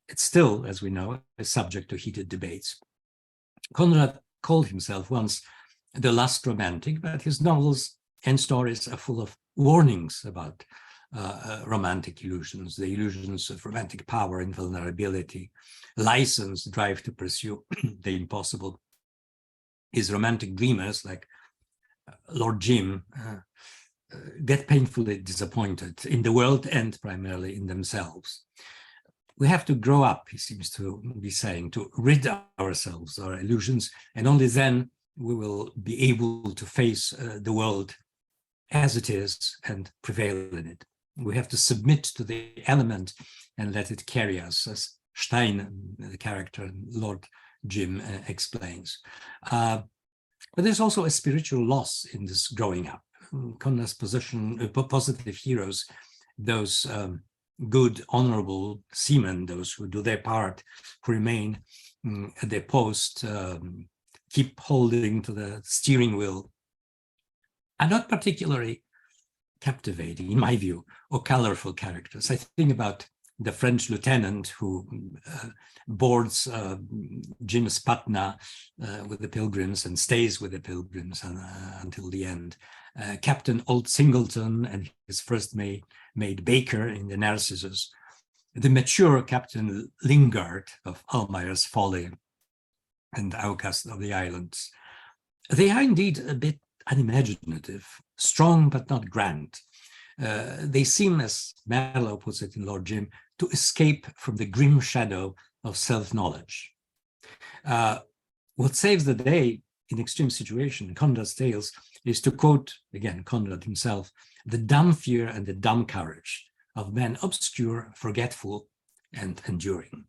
it's still, as we know, a subject to heated debates. Konrad called himself once the last romantic, but his novels and stories are full of warnings about romantic illusions, the illusions of romantic power and vulnerability, license, drive to pursue the impossible. His romantic dreamers, like Lord Jim, get painfully disappointed in the world and primarily in themselves. We have to grow up, he seems to be saying, to rid ourselves of our illusions, and only then we will be able to face the world as it is and prevail in it. We have to submit to the element and let it carry us, as Stein, the character, Lord Jim, explains. But there's also a spiritual loss in this growing up. Konrad's positive heroes, those good, honorable seamen, those who do their part, who remain at their post, keep holding to the steering wheel, are not particularly captivating, in my view, or colorful characters. I think about the French lieutenant who boards Jim's Patna with the Pilgrims and stays with the Pilgrims until the end. Captain Old Singleton and his first maid Baker in the Narcissus. The mature Captain Lingard of Almayer's Folly and Outcast of the Islands. They are indeed a bit unimaginative, strong but not grand. They seem, as Marlowe puts it in Lord Jim, to escape from the grim shadow of self-knowledge. What saves the day in extreme situation in Konrad's tales is, to quote, again, Konrad himself, the dumb fear and the dumb courage of men obscure, forgetful, and enduring.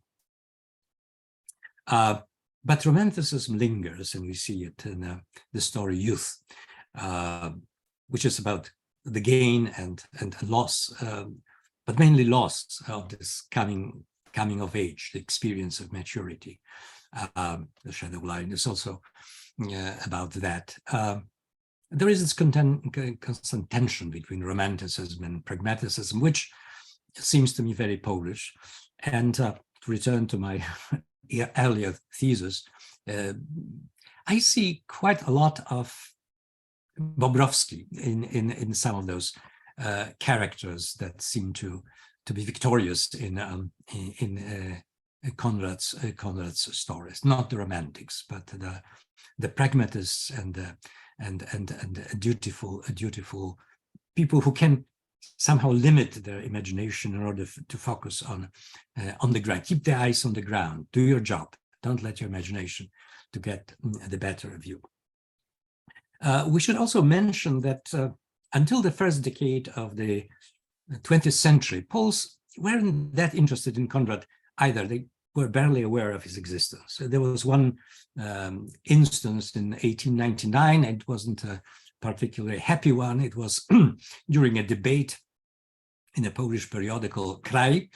But Romanticism lingers, and we see it in the story Youth, which is about the gain and loss, but mainly loss of this coming of age, the experience of maturity. The Shadow Line is also about that. There is this constant tension between Romanticism and pragmatism, which seems to me very Polish. And to return to my earlier thesis, I see quite a lot of Bobrowski in some of those characters that seem to be victorious in Konrad's stories, not the romantics, but the pragmatists and dutiful people who can somehow limit their imagination in order to focus on the ground. Keep the eyes on the ground. Do your job. Don't let your imagination to get the better of you. We should also mention that until the first decade of the 20th century, Poles weren't that interested in Konrad either. They were barely aware of his existence. There was one instance in 1899. It wasn't a particularly happy one. It was during a debate in a Polish periodical, Kraj,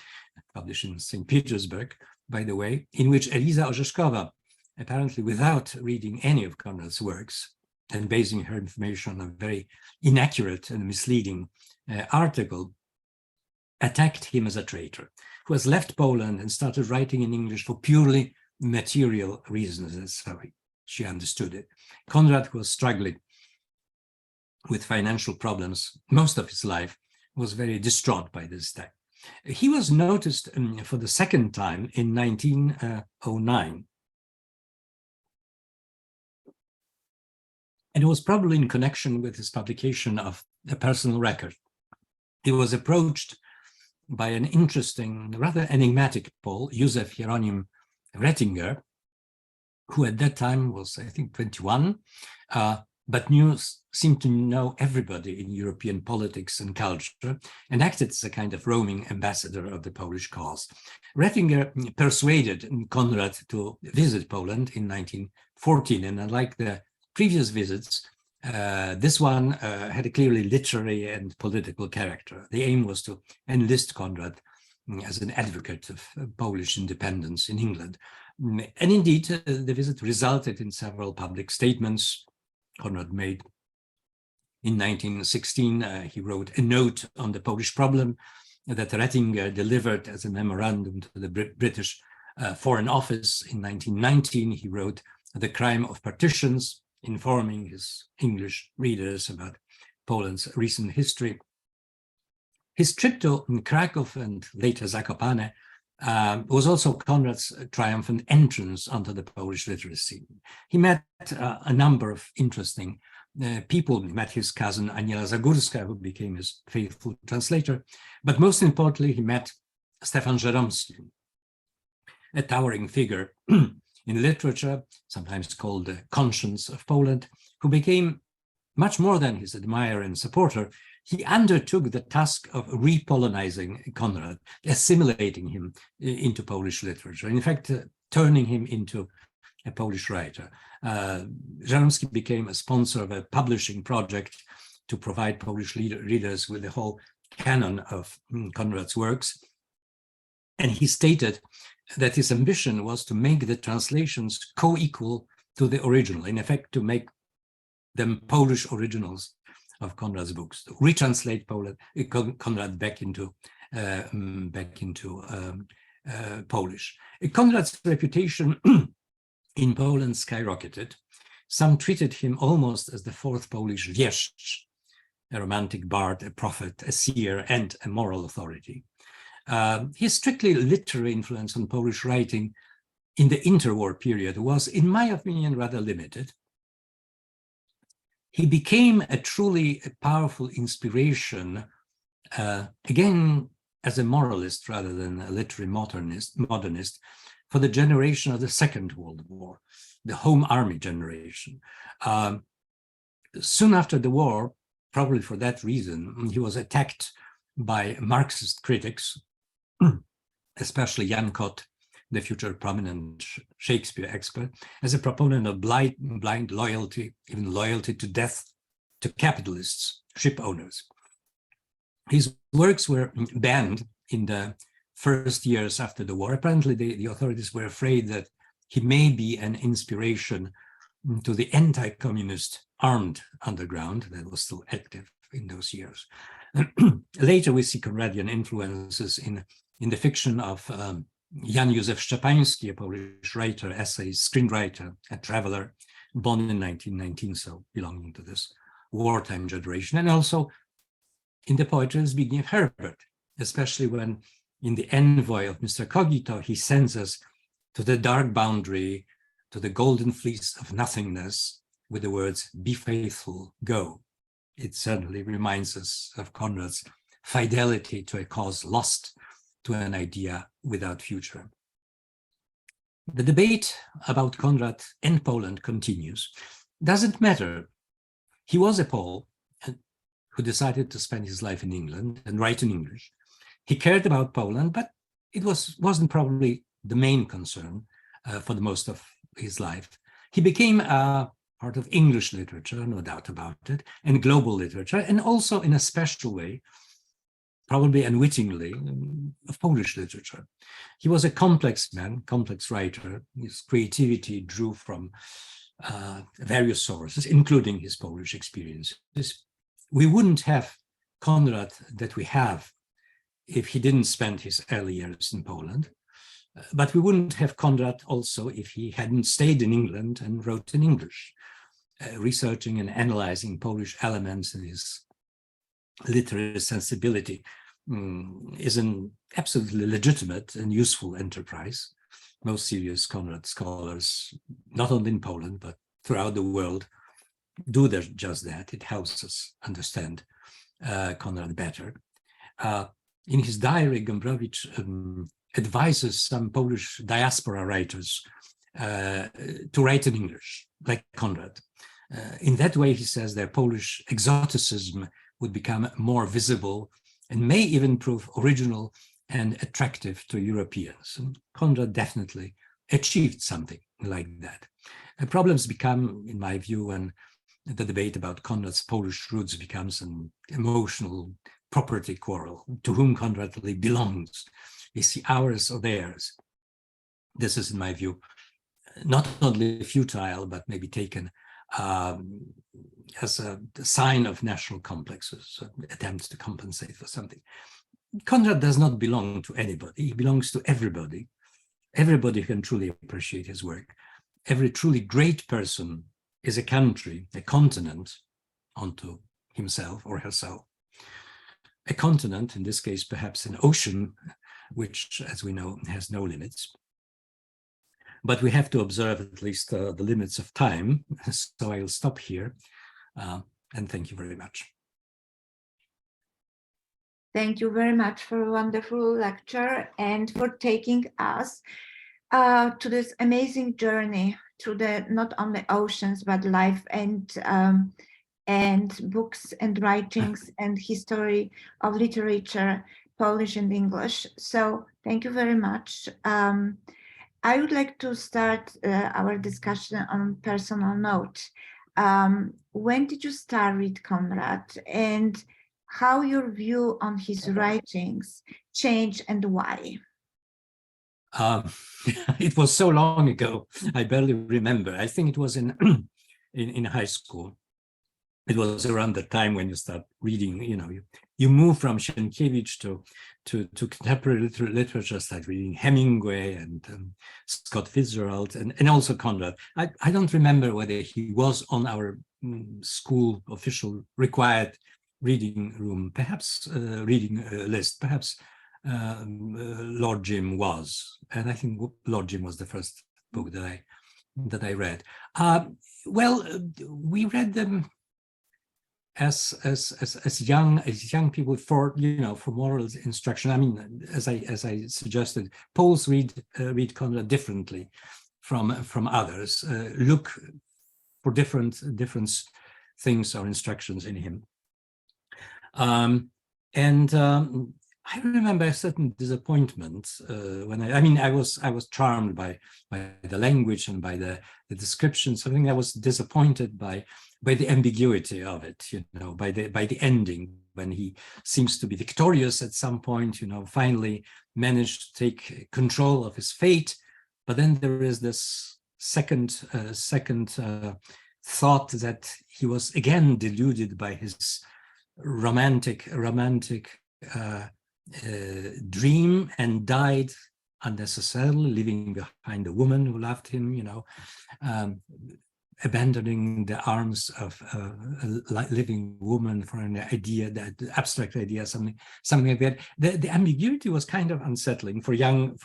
published in St. Petersburg, by the way, in which Eliza Orzeszkowa, apparently without reading any of Konrad's works and basing her information on a very inaccurate and misleading article, attacked him as a traitor, who has left Poland and started writing in English for purely material reasons. That's how she understood it. Konrad, who was struggling with financial problems most of his life, was very distraught by this attack. He was noticed for the second time in 1909. And it was probably in connection with his publication of a personal record. He was approached by an interesting, rather enigmatic Pole, Józef Hieronim Rettinger, who at that time was, I think, 21, but seemed to know everybody in European politics and culture, and acted as a kind of roaming ambassador of the Polish cause. Rettinger persuaded Konrad to visit Poland in 1914, and unlike the previous visits, this one had a clearly literary and political character. The aim was to enlist Konrad as an advocate of Polish independence in England. And indeed, the visit resulted in several public statements. Konrad made in 1916, he wrote a note on the Polish problem that Rettinger delivered as a memorandum to the British Foreign Office. In 1919, he wrote The Crime of Partitions, informing his English readers about Poland's recent history. His trip to Kraków and later Zakopane was also Konrad's triumphant entrance onto the Polish literacy. He met a number of interesting people. He met his cousin Aniela Zagórska, who became his faithful translator, but most importantly, he met Stefan Żeromski, a towering figure in literature, sometimes called the conscience of Poland, who became much more than his admirer and supporter. He undertook the task of re-Polonizing Konrad, assimilating him into Polish literature, in fact, turning him into a Polish writer. Żeromski became a sponsor of a publishing project to provide Polish readers with the whole canon of Konrad's works. And he stated that his ambition was to make the translations co-equal to the original, in effect, to make them Polish originals of Konrad's books, to retranslate Konrad back into Polish. Konrad's reputation in Poland skyrocketed. Some treated him almost as the fourth Polish wieszcz, a romantic bard, a prophet, a seer, and a moral authority. His strictly literary influence on Polish writing in the interwar period was, in my opinion, rather limited. He became a truly powerful inspiration, again, as a moralist rather than a literary modernist, for the generation of the Second World War, the Home Army generation. Soon after the war, probably for that reason, he was attacked by Marxist critics, especially Jan Kot, the future prominent Shakespeare expert, as a proponent of blind loyalty, even loyalty to death, to capitalists, ship owners. His works were banned in the first years after the war. Apparently, the authorities were afraid that he may be an inspiration to the anti-communist armed underground that was still active in those years. Later, we see Konradian influences in the fiction of Jan Józef Szczepański, a Polish writer, essayist, screenwriter, a traveler, born in 1919, so belonging to this wartime generation, and also in the poetry and speaking of Herbert, especially when in the envoy of Mr. Cogito, he sends us to the dark boundary, to the golden fleece of nothingness, with the words, "Be faithful, go." It certainly reminds us of Conrad's fidelity to a cause lost, to an idea without future. The debate about Conrad and Poland continues. Doesn't matter. He was a Pole who decided to spend his life in England and write in English. He cared about Poland, but it wasn't probably the main concern for the most of his life. He became part of English literature, no doubt about it, and global literature, and also in a special way, probably unwittingly, of Polish literature. He was a complex man, complex writer. His creativity drew from various sources, including his Polish experiences. We wouldn't have Conrad that we have if he didn't spend his early years in Poland, but we wouldn't have Conrad also if he hadn't stayed in England and wrote in English, researching and analyzing Polish elements in his literary sensibility is an absolutely legitimate and useful enterprise. Most serious Conrad scholars, not only in Poland, but throughout the world, do just that. It helps us understand Conrad better. In his diary, Gombrowicz advises some Polish diaspora writers to write in English, like Conrad. In that way, he says, their Polish exoticism would become more visible and may even prove original and attractive to Europeans. And Conrad definitely achieved something like that. Problems become, in my view, when the debate about Conrad's Polish roots becomes an emotional property quarrel. To whom Conrad really belongs? Is he ours or theirs? This is, in my view, not only futile, but maybe taken as a sign of national complexes, attempts to compensate for something. Conrad does not belong to anybody. He belongs to everybody. Everybody can truly appreciate his work. Every truly great person is a country, a continent unto himself or herself. A continent, in this case, perhaps an ocean, which, as we know, has no limits. But we have to observe at least the limits of time. So I'll stop here. And thank you very much. Thank you very much for a wonderful lecture and for taking us to this amazing journey through the not only oceans, but life and books and writings and history of literature, Polish and English. So thank you very much. I would like to start our discussion on a personal note. When did you start with Conrad, and how your view on his writings changed and why? It was so long ago, I barely remember. I think it was in high school. It was around the time when you start reading, you move from Sienkiewicz to contemporary literature, start reading Hemingway and Scott Fitzgerald and also Conrad. I don't remember whether he was on our school official required reading room, perhaps reading list, perhaps Lord Jim was. And I think Lord Jim was the first book that I read. Well, we read them as young people for moral instruction. I mean, as I suggested, Poles read Conrad differently from others. Look for different things or instructions in him. I remember a certain disappointment when I was charmed by the language and by the descriptions. I think I was disappointed by the ambiguity of it, by the ending, when he seems to be victorious at some point, finally managed to take control of his fate. But then there is this second thought that he was again deluded by his romantic dream and died unnecessarily, leaving behind a woman who loved him, abandoning the arms of a living woman for an idea, that abstract idea, something like that. The ambiguity was kind of unsettling for young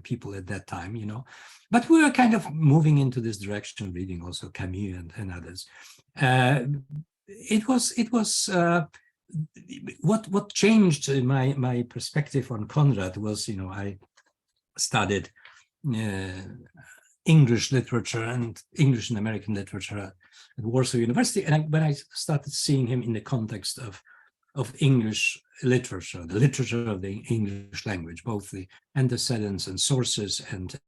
people at that time, you know. But we were kind of moving into this direction, reading also Camus and others. It was what changed my perspective on Konrad was, you know, I studied English literature and English and American literature at Warsaw University, and when I started seeing him in the context of English literature, the literature of the English language, both the antecedents and sources and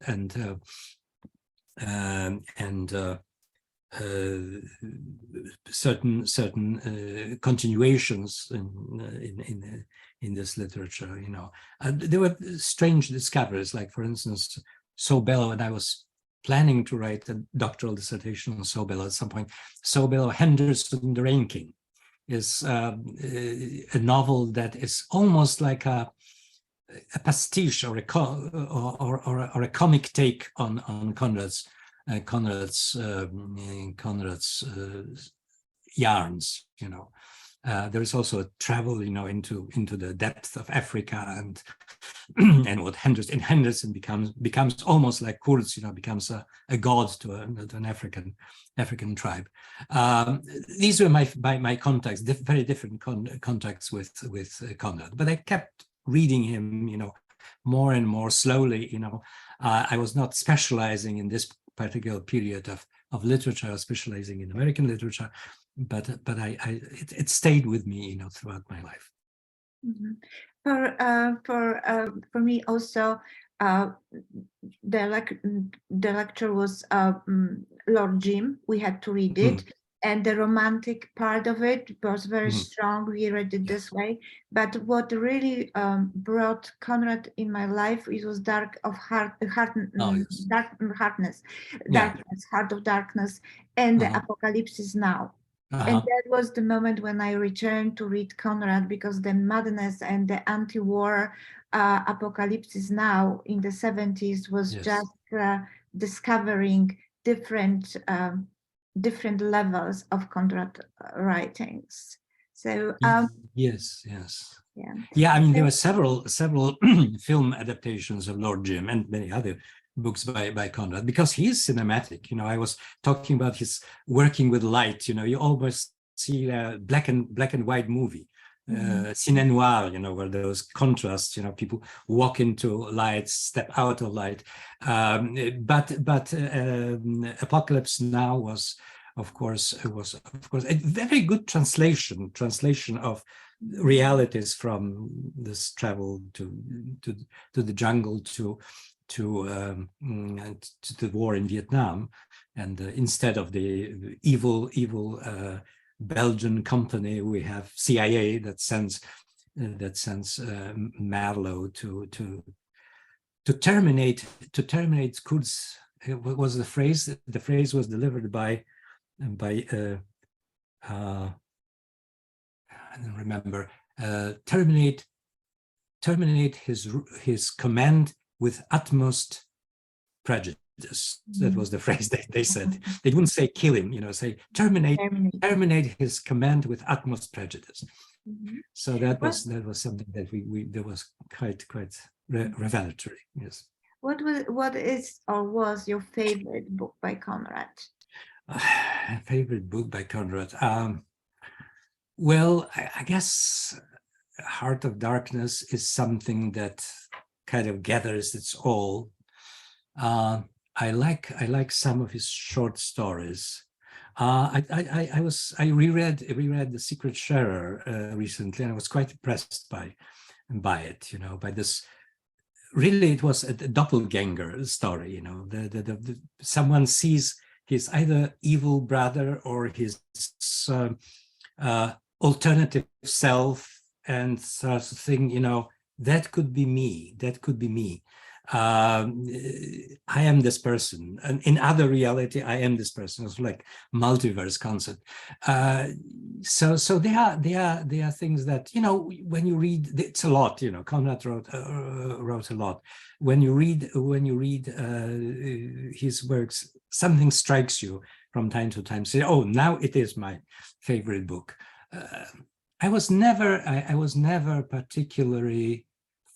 certain continuations in this literature, you know, there were strange discoveries. Like, for instance, Sobello, and I was planning to write a doctoral dissertation on Sobello at some point. Sobello, Henderson, the Rain King, is a novel that is almost like a pastiche or a comic take on Konrad's yarns, you know. There is also a travel, you know, into the depth of Africa, and what Henderson becomes almost like Kurz, you know, becomes a god to an African tribe. These were my contacts, very different contacts with Konrad. But I kept reading him, you know, more and more slowly. You know, I was not specializing in this particular period of literature. I was specializing in American literature. But it stayed with me, you know, throughout my life. Mm-hmm. For me also, the lecture was Lord Jim. We had to read it, and the romantic part of it was very strong. We read it this way. But what really brought Konrad in my life, it was Heart of Darkness, and the Apocalypse Now. And that was the moment when I returned to read Konrad, because the madness and the anti-war Apocalypse Now in the 70s was just discovering different levels of Konrad writings. So yes. I mean, there were several film adaptations of Lord Jim and many other books by Konrad, because he is cinematic. You know, I was talking about his working with light. You know, you almost see a black and white movie, ciné noir, you know, where those contrasts, you know, people walk into light, step out of light. But Apocalypse Now was of course a very good translation of realities from this travel to the jungle to the war in Vietnam, and instead of the evil Belgian company, we have CIA that sends Marlowe to terminate Kurz. What was the phrase? The phrase was delivered by I don't remember. Terminate his command with utmost prejudice. That was the phrase they said. They wouldn't say kill him, you know, say terminate his command with utmost prejudice. So that was something that that was quite revelatory. Yes. What is or was your favorite book by Konrad? Favorite book by Conrad. Well, I guess Heart of Darkness is something that kind of gathers its all. I like some of his short stories. I reread The Secret Sharer recently, and I was quite impressed by it. You know, by this. Really, it was a doppelganger story. You know, the someone sees his either evil brother or his alternative self, and starts to think, you know, that could be me. I am this person, and in other reality, I am this person. It's like multiverse concept. So there are things that, you know, when you read, it's a lot. You know, Conrad wrote a lot. When you read his works, something strikes you from time to time. Say, oh, now it is my favorite book. I was never particularly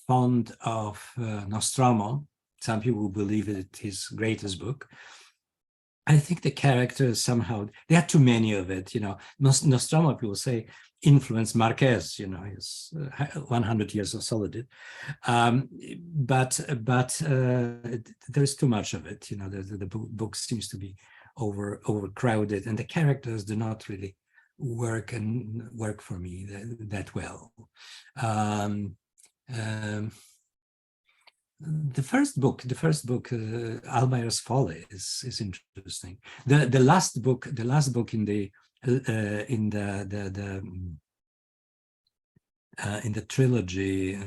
fond of Nostromo. Some people believe it his greatest book. I think the characters somehow, there are too many of it, you know. Nostromo, people say, influenced Marquez, you know, his 100 Years of Solitude. But there's too much of it, you know. The book seems to be overcrowded, and the characters do not really work for me that well. The first book, Almayer's Folly, is interesting. The last book in the trilogy,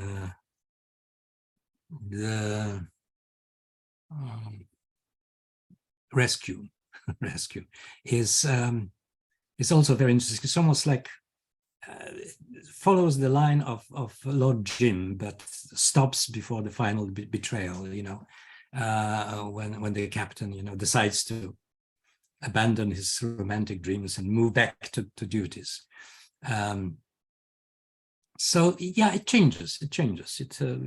the Rescue is also very interesting. It's almost like follows the line of Lord Jim, but stops before the final betrayal, you know, when the captain, you know, decides to abandon his romantic dreams and move back to duties. So yeah, it changes. It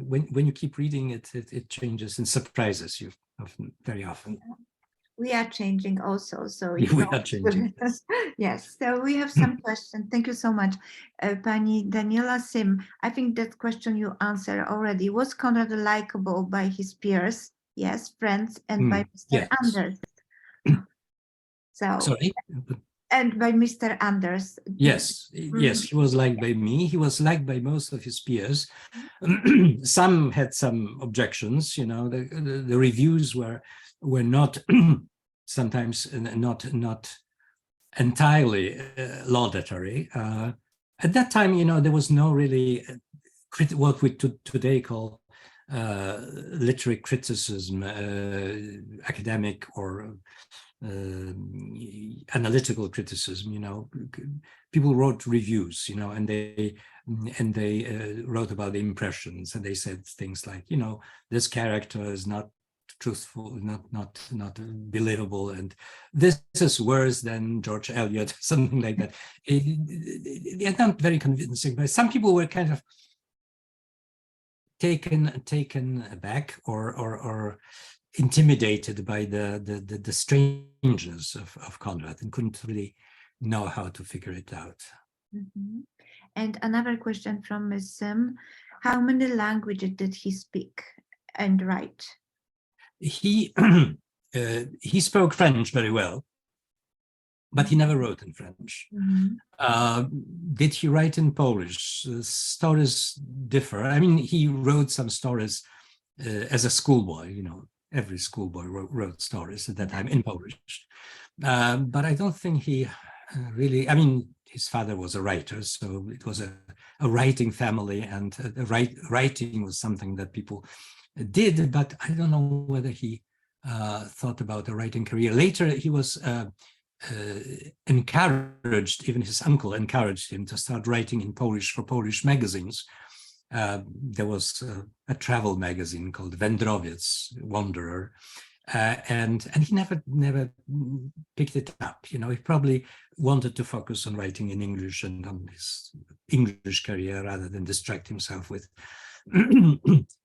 when you keep reading it, it changes and surprises you very often. We are changing also, so we are changing. Yes, so we have some questions. Thank you so much, Pani Daniela Sim. I think that question you answered already. Was Conrad likable by his peers? Yes, friends, and by Mr. Yes. Anders. So sorry. And by Mr. Anders. Yes, yes, he was liked by me. He was liked by most of his peers. Some had some objections, you know. The reviews were not sometimes not entirely laudatory. At that time, you know, there was no really what we today call literary criticism, academic or analytical criticism. You know, people wrote reviews, you know, and they wrote about the impressions, and they said things like, you know, this character is not truthful, not believable, and this is worse than George Eliot, something like that. They're not very convincing, but some people were kind of taken aback or intimidated by the strangeness of Conrad and couldn't really know how to figure it out. Mm-hmm. And another question from Ms. Sim: how many languages did he speak and write? He spoke French very well, but he never wrote in French. Mm-hmm. Did he write in Polish? Stories differ. I mean, he wrote some stories as a schoolboy, you know. Every schoolboy wrote stories at that time in Polish. But I don't think he really, I mean, his father was a writer, so it was a writing family, and writing was something that people did, but I don't know whether he thought about a writing career. Later, he was encouraged, even his uncle encouraged him to start writing in Polish for Polish magazines. There was a travel magazine called Wędrowiec, Wanderer, and he never picked it up. You know, he probably wanted to focus on writing in English and on his English career rather than distract himself with.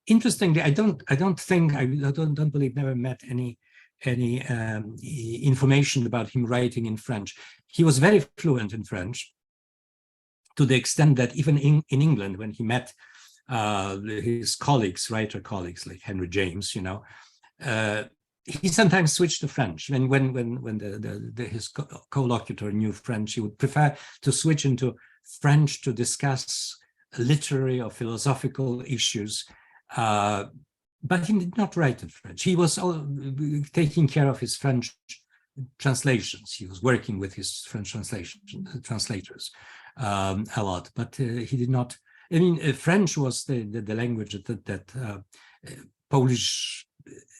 Interestingly, I don't believe, never met any information about him writing in French. He was very fluent in French, to the extent that even in England, when he met his writer colleagues like Henry James, you know, he sometimes switched to French. And when his co-locutor knew French, he would prefer to switch into French to discuss literary or philosophical issues. But he did not write in French. He was taking care of his French translations. He was working with his French translators a lot, but he did not. I mean, French was the language that Polish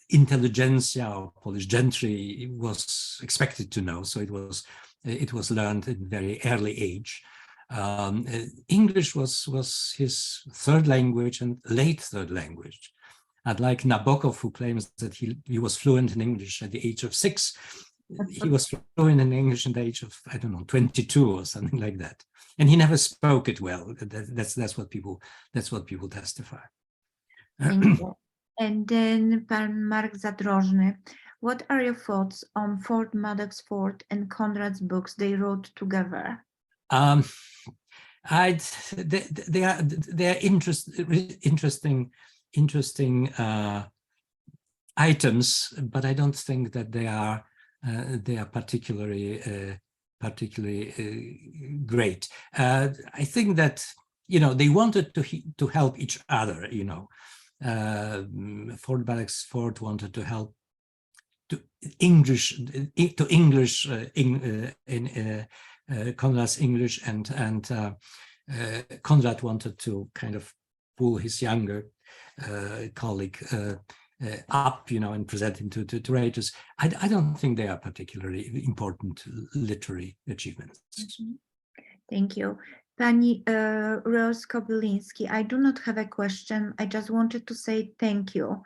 intelligentsia or Polish gentry was expected to know. So it was learned in very early age. English was his third language and late third language. Unlike Nabokov, who claims that he was fluent in English at the age of 6, he was fluent in English at the age of, I don't know, 22 or something like that. And he never spoke it well. That's what people testify. Thank you. And then Pan Mark Zadrożny, what are your thoughts on Ford Madox Ford and Conrad's books they wrote together? They are interesting items, but I don't think that they are particularly great. I think that they wanted to help each other. Ford Madox Ford wanted to help Conrad's English, and Conrad wanted to kind of pull his younger colleague up, and present him to writers. I don't think they are particularly important literary achievements. Thank you. Pani Rose Kobyliński, I do not have a question. I just wanted to say thank you.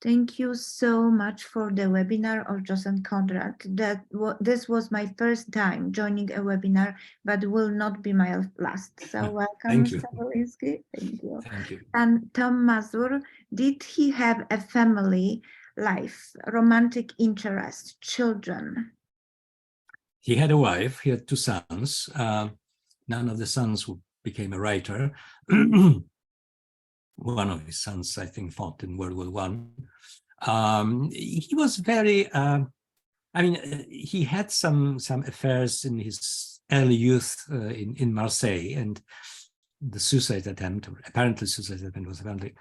Thank you so much for the webinar of Józef Konrad. This was my first time joining a webinar, but will not be my last. So welcome, Mr. Kobyliński. Thank you. Thank you. And Tom Mazur, did he have a family life, romantic interest, children? He had a wife. He had 2 sons. None of the sons became a writer. One of his sons, I think, fought in World War I. He was very, he had some affairs in his early youth in Marseille, and the suicide attempt, or apparently suicide attempt, was apparently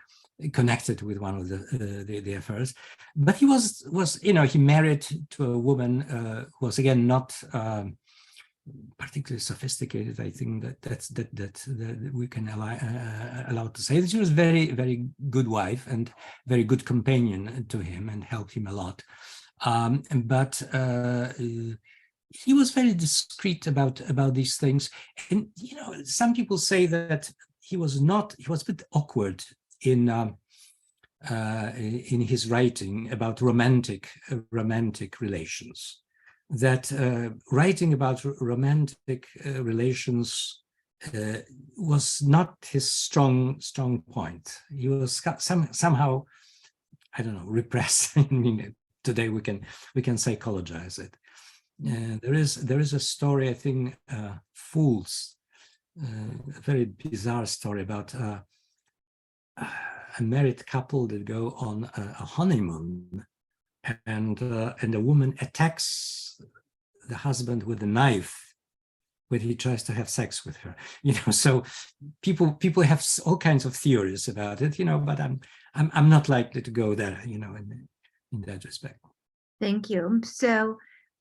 connected with one of the affairs. But he was he married to a woman who was, again, not particularly sophisticated. I think that we can allow to say that she was very, very good wife and very good companion to him and helped him a lot. But he was very discreet about these things. And some people say that he was a bit awkward in his writing about romantic relations. That writing about romantic relations was not his strong point. He was somehow, I don't know, repressed. Today we can psychologize it. There is a story, I think, Fools, a very bizarre story about a married couple that go on a honeymoon, and a woman attacks the husband with a knife when he tries to have sex with her. So people have all kinds of theories about it. But I'm not likely to go there. In that respect. Thank you. So,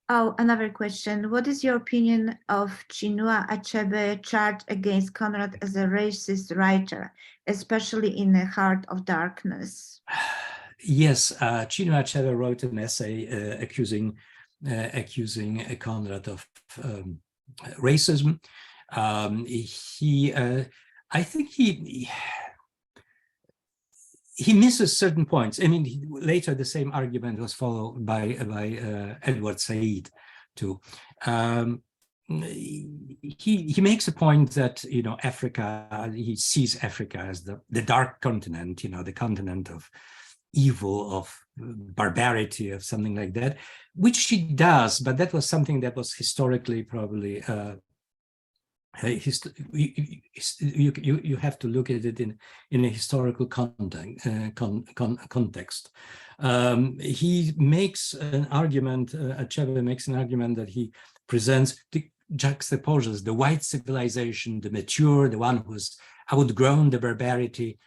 another question: what is your opinion of Chinua Achebe charge against Conrad as a racist writer, especially in The Heart of Darkness? Yes, Chinua Achebe wrote an essay accusing Conrad of racism. I think he misses certain points. Later the same argument was followed by Edward Said too. He makes a point that Africa, he sees Africa as the dark continent, the continent of evil, of barbarity, of something like that, which she does, but that was something that was historically probably you have to look at it in a historical context. He makes an argument, Achebe makes an argument that he presents, juxtaposes the white civilization, the mature, the one who's outgrown the barbarity,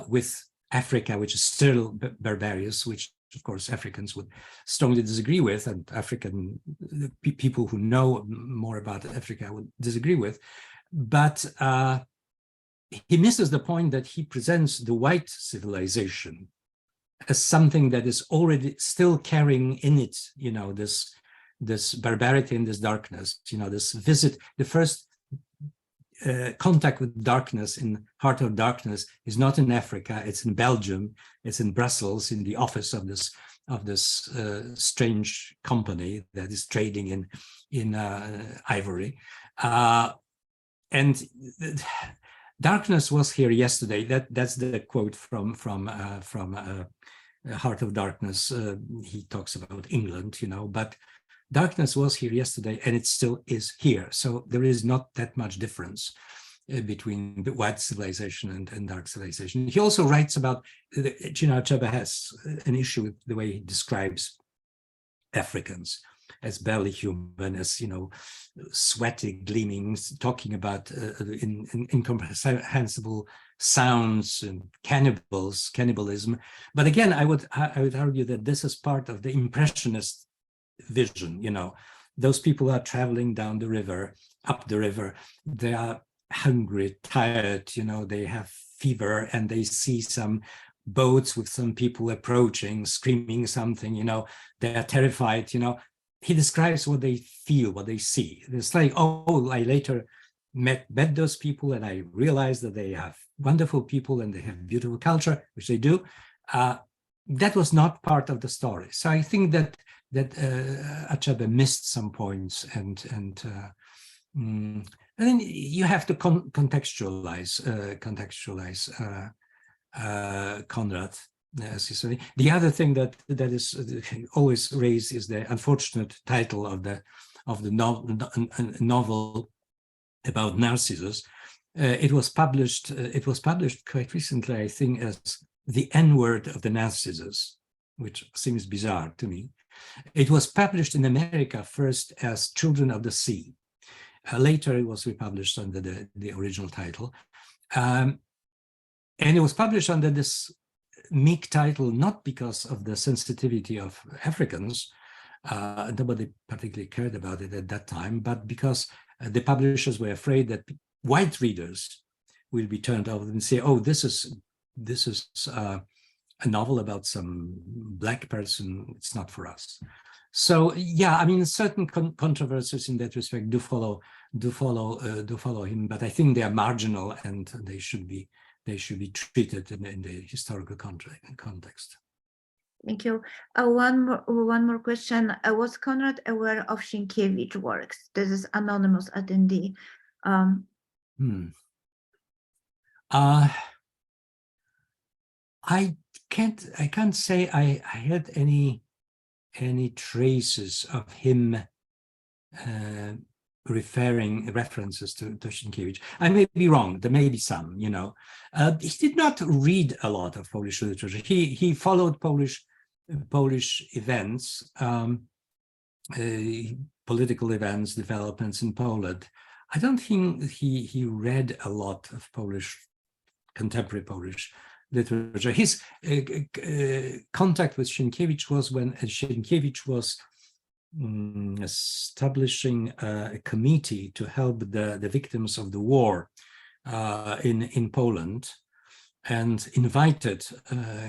with Africa, which is still barbarous, which of course Africans would strongly disagree with, and African people who know more about Africa would disagree with. But he misses the point that he presents the white civilization as something that is already still carrying in it, you know, this barbarity and this darkness, you know, this visit, the first contact with darkness in Heart of Darkness is not in Africa, it's in Belgium, it's in Brussels, in the office of this strange company that is trading in ivory. And darkness was here yesterday. That's the quote from Heart of Darkness. He talks about England, you know, but darkness was here yesterday and it still is here. So there is not that much difference between the white civilization and dark civilization. He also writes about, Chinua Achebe has an issue with the way he describes Africans as barely human, as, you know, sweaty, gleaming, talking about incomprehensible sounds and cannibalism. But again, I would argue that this is part of the Impressionist vision. You know, those people are traveling down the river, up the river, they are hungry, tired, you know, they have fever, and they see some boats with some people approaching, screaming something, you know, they are terrified, you know. He describes what they feel, what they see. It's like, oh, I later met those people and I realized that they have wonderful people and they have beautiful culture, which they do. That was not part of the story. So I think that Achebe missed some points, and then you have to contextualize Konrad. The other thing that is always raised is the unfortunate title of the novel about Narcissus. It was published quite recently, I think, as The N-Word of the Narcissus, which seems bizarre to me. It was published in America first as Children of the Sea. Later, it was republished under the original title. And it was published under this meek title, not because of the sensitivity of Africans. Nobody particularly cared about it at that time, but because the publishers were afraid that white readers will be turned off and say, oh, this is a novel about some black person, it's not for us. So yeah, I mean, certain controversies in that respect do follow him, but I think they are marginal and they should be treated in the historical context. Thank you. One more question. Was Konrad aware of Sienkiewicz works? This is anonymous attendee. I can't say I had any traces of him references to Sienkiewicz. I may be wrong. There may be some. You know, he did not read a lot of Polish literature. He followed Polish events, political events, developments in Poland. I don't think he read a lot of contemporary Polish literature. His contact with Sienkiewicz was when Sienkiewicz was establishing a committee to help the victims of the war in Poland, and invited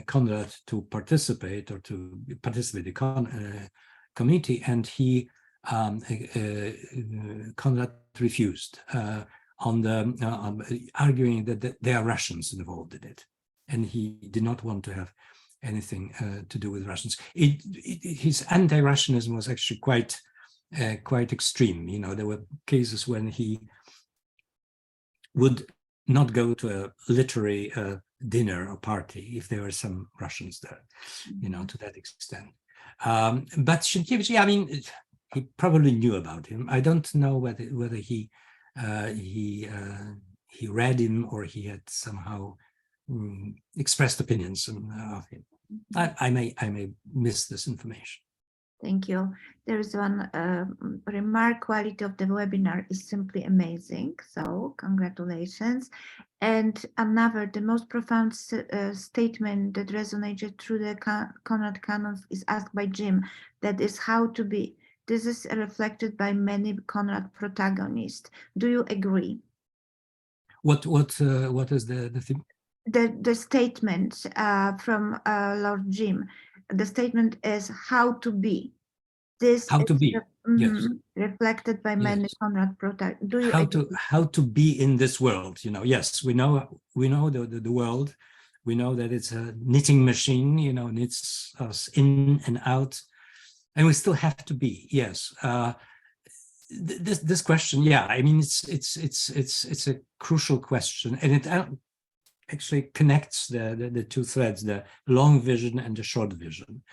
Konrad to participate in the committee, and Konrad refused, arguing that there are Russians involved in it, and he did not want to have anything to do with Russians. His anti-Russianism was actually quite extreme. You know, there were cases when he would not go to a literary dinner or party if there were some Russians there, you know, to that extent. But Sienkiewicz, yeah, I mean, he probably knew about him. I don't know whether he read him or he had somehow expressed opinions of him. I may miss this information. Thank you. There is one remark: quality of the webinar is simply amazing. So congratulations. And another, the most profound statement that resonated through the Konrad canons is asked by Jim. That is how to be. This is reflected by many Konrad protagonists. Do you agree? What is the thing? the statement from Lord Jim. The statement is how to be. This How to is be, yes. reflected by many Yes. Conrad protagonists. Do you how to be in this world? You know, yes, we know the world. We know that it's a knitting machine. You know, knits us in and out, and we still have to be. Yes. This question, yeah, I mean, it's a crucial question, and it actually connects the two threads, the long vision and the short vision.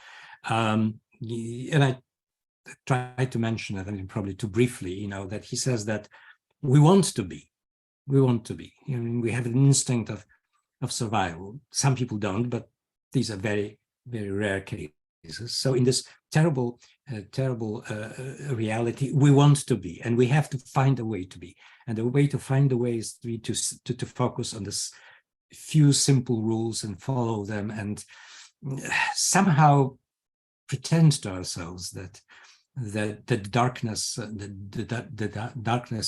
And I tried to mention it, I mean, probably too briefly, you know, that he says that we want to be. I mean, we have an instinct of survival. Some people don't, but these are very, very rare cases. So in this terrible reality, we want to be, and we have to find a way to be. And the way to find the way is to focus on this few simple rules and follow them, and somehow pretend to ourselves that the darkness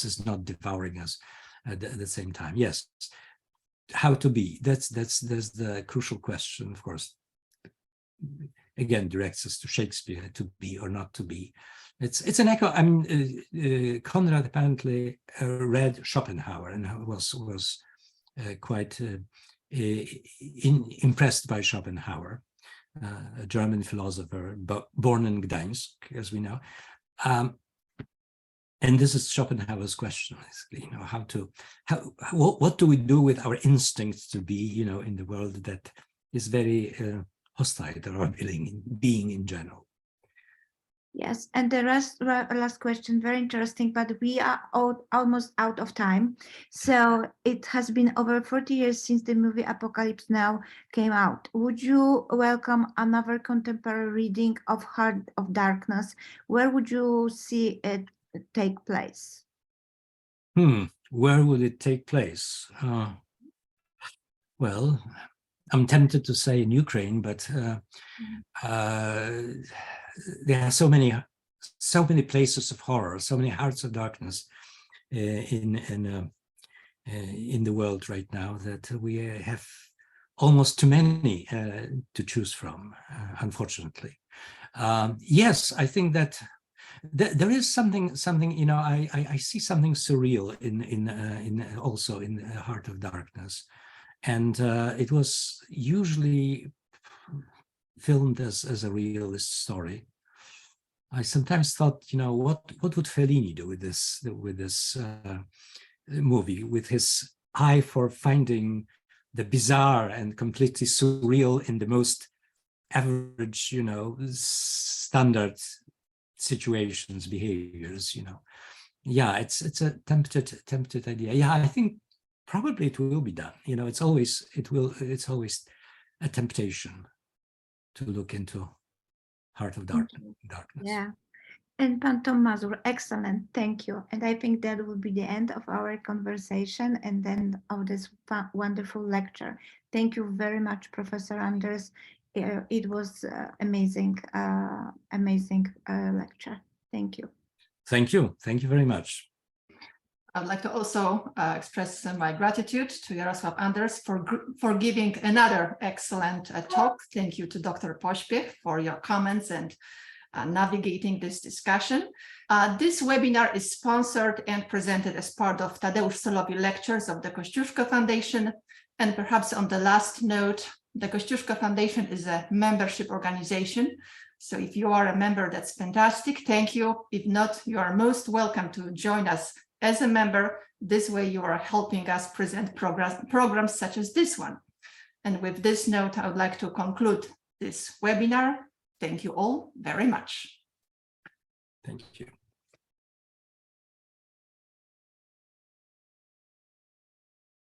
is not devouring us at the same time. Yes, how to be, that's the crucial question, of course. Again, directs us to Shakespeare, to be or not to be. It's an echo. I mean, Conrad apparently read Schopenhauer and was quite impressed by Schopenhauer, a German philosopher, born in Gdańsk, as we know. And this is Schopenhauer's question, basically, you know, what do we do with our instincts to be, you know, in the world that is very hostile to our being in general. Yes, and the last question, very interesting, but we are almost out of time. So it has been over 40 years since the movie Apocalypse Now came out. Would you welcome another contemporary reading of Heart of Darkness? Where would you see it take place? Where would it take place? Well, I'm tempted to say in Ukraine, but there are so many places of horror, so many hearts of darkness in the world right now that we have almost too many to choose from, unfortunately. Yes, I think that there is something, you know, I see something surreal also in the Heart of Darkness. And it was usually filmed as a realist story. I sometimes thought, you know, what would Fellini do with this movie, with his eye for finding the bizarre and completely surreal in the most average, you know, standard situations, behaviors, you know. Yeah, it's a tempted idea. Yeah, I think probably it will be done. You know, it's always a temptation to look into Heart of Darkness. Yeah. And Pan Mazur, excellent, thank you. And I think that will be the end of our conversation and then of this wonderful lecture. Thank you very much, Professor Anders. It was amazing lecture. Thank you. Thank you very much. I'd like to also express my gratitude to Jaroslaw Anders for giving another excellent talk. Thank you to Dr. Pośpiech for your comments and navigating this discussion. This webinar is sponsored and presented as part of Tadeusz Solowi Lectures of the Kościuszko Foundation. And perhaps on the last note, the Kościuszko Foundation is a membership organization. So if you are a member, that's fantastic. Thank you. If not, you are most welcome to join us as a member. This way you are helping us present programs such as this one. And with this note, I would like to conclude this webinar. Thank you all very much. Thank you.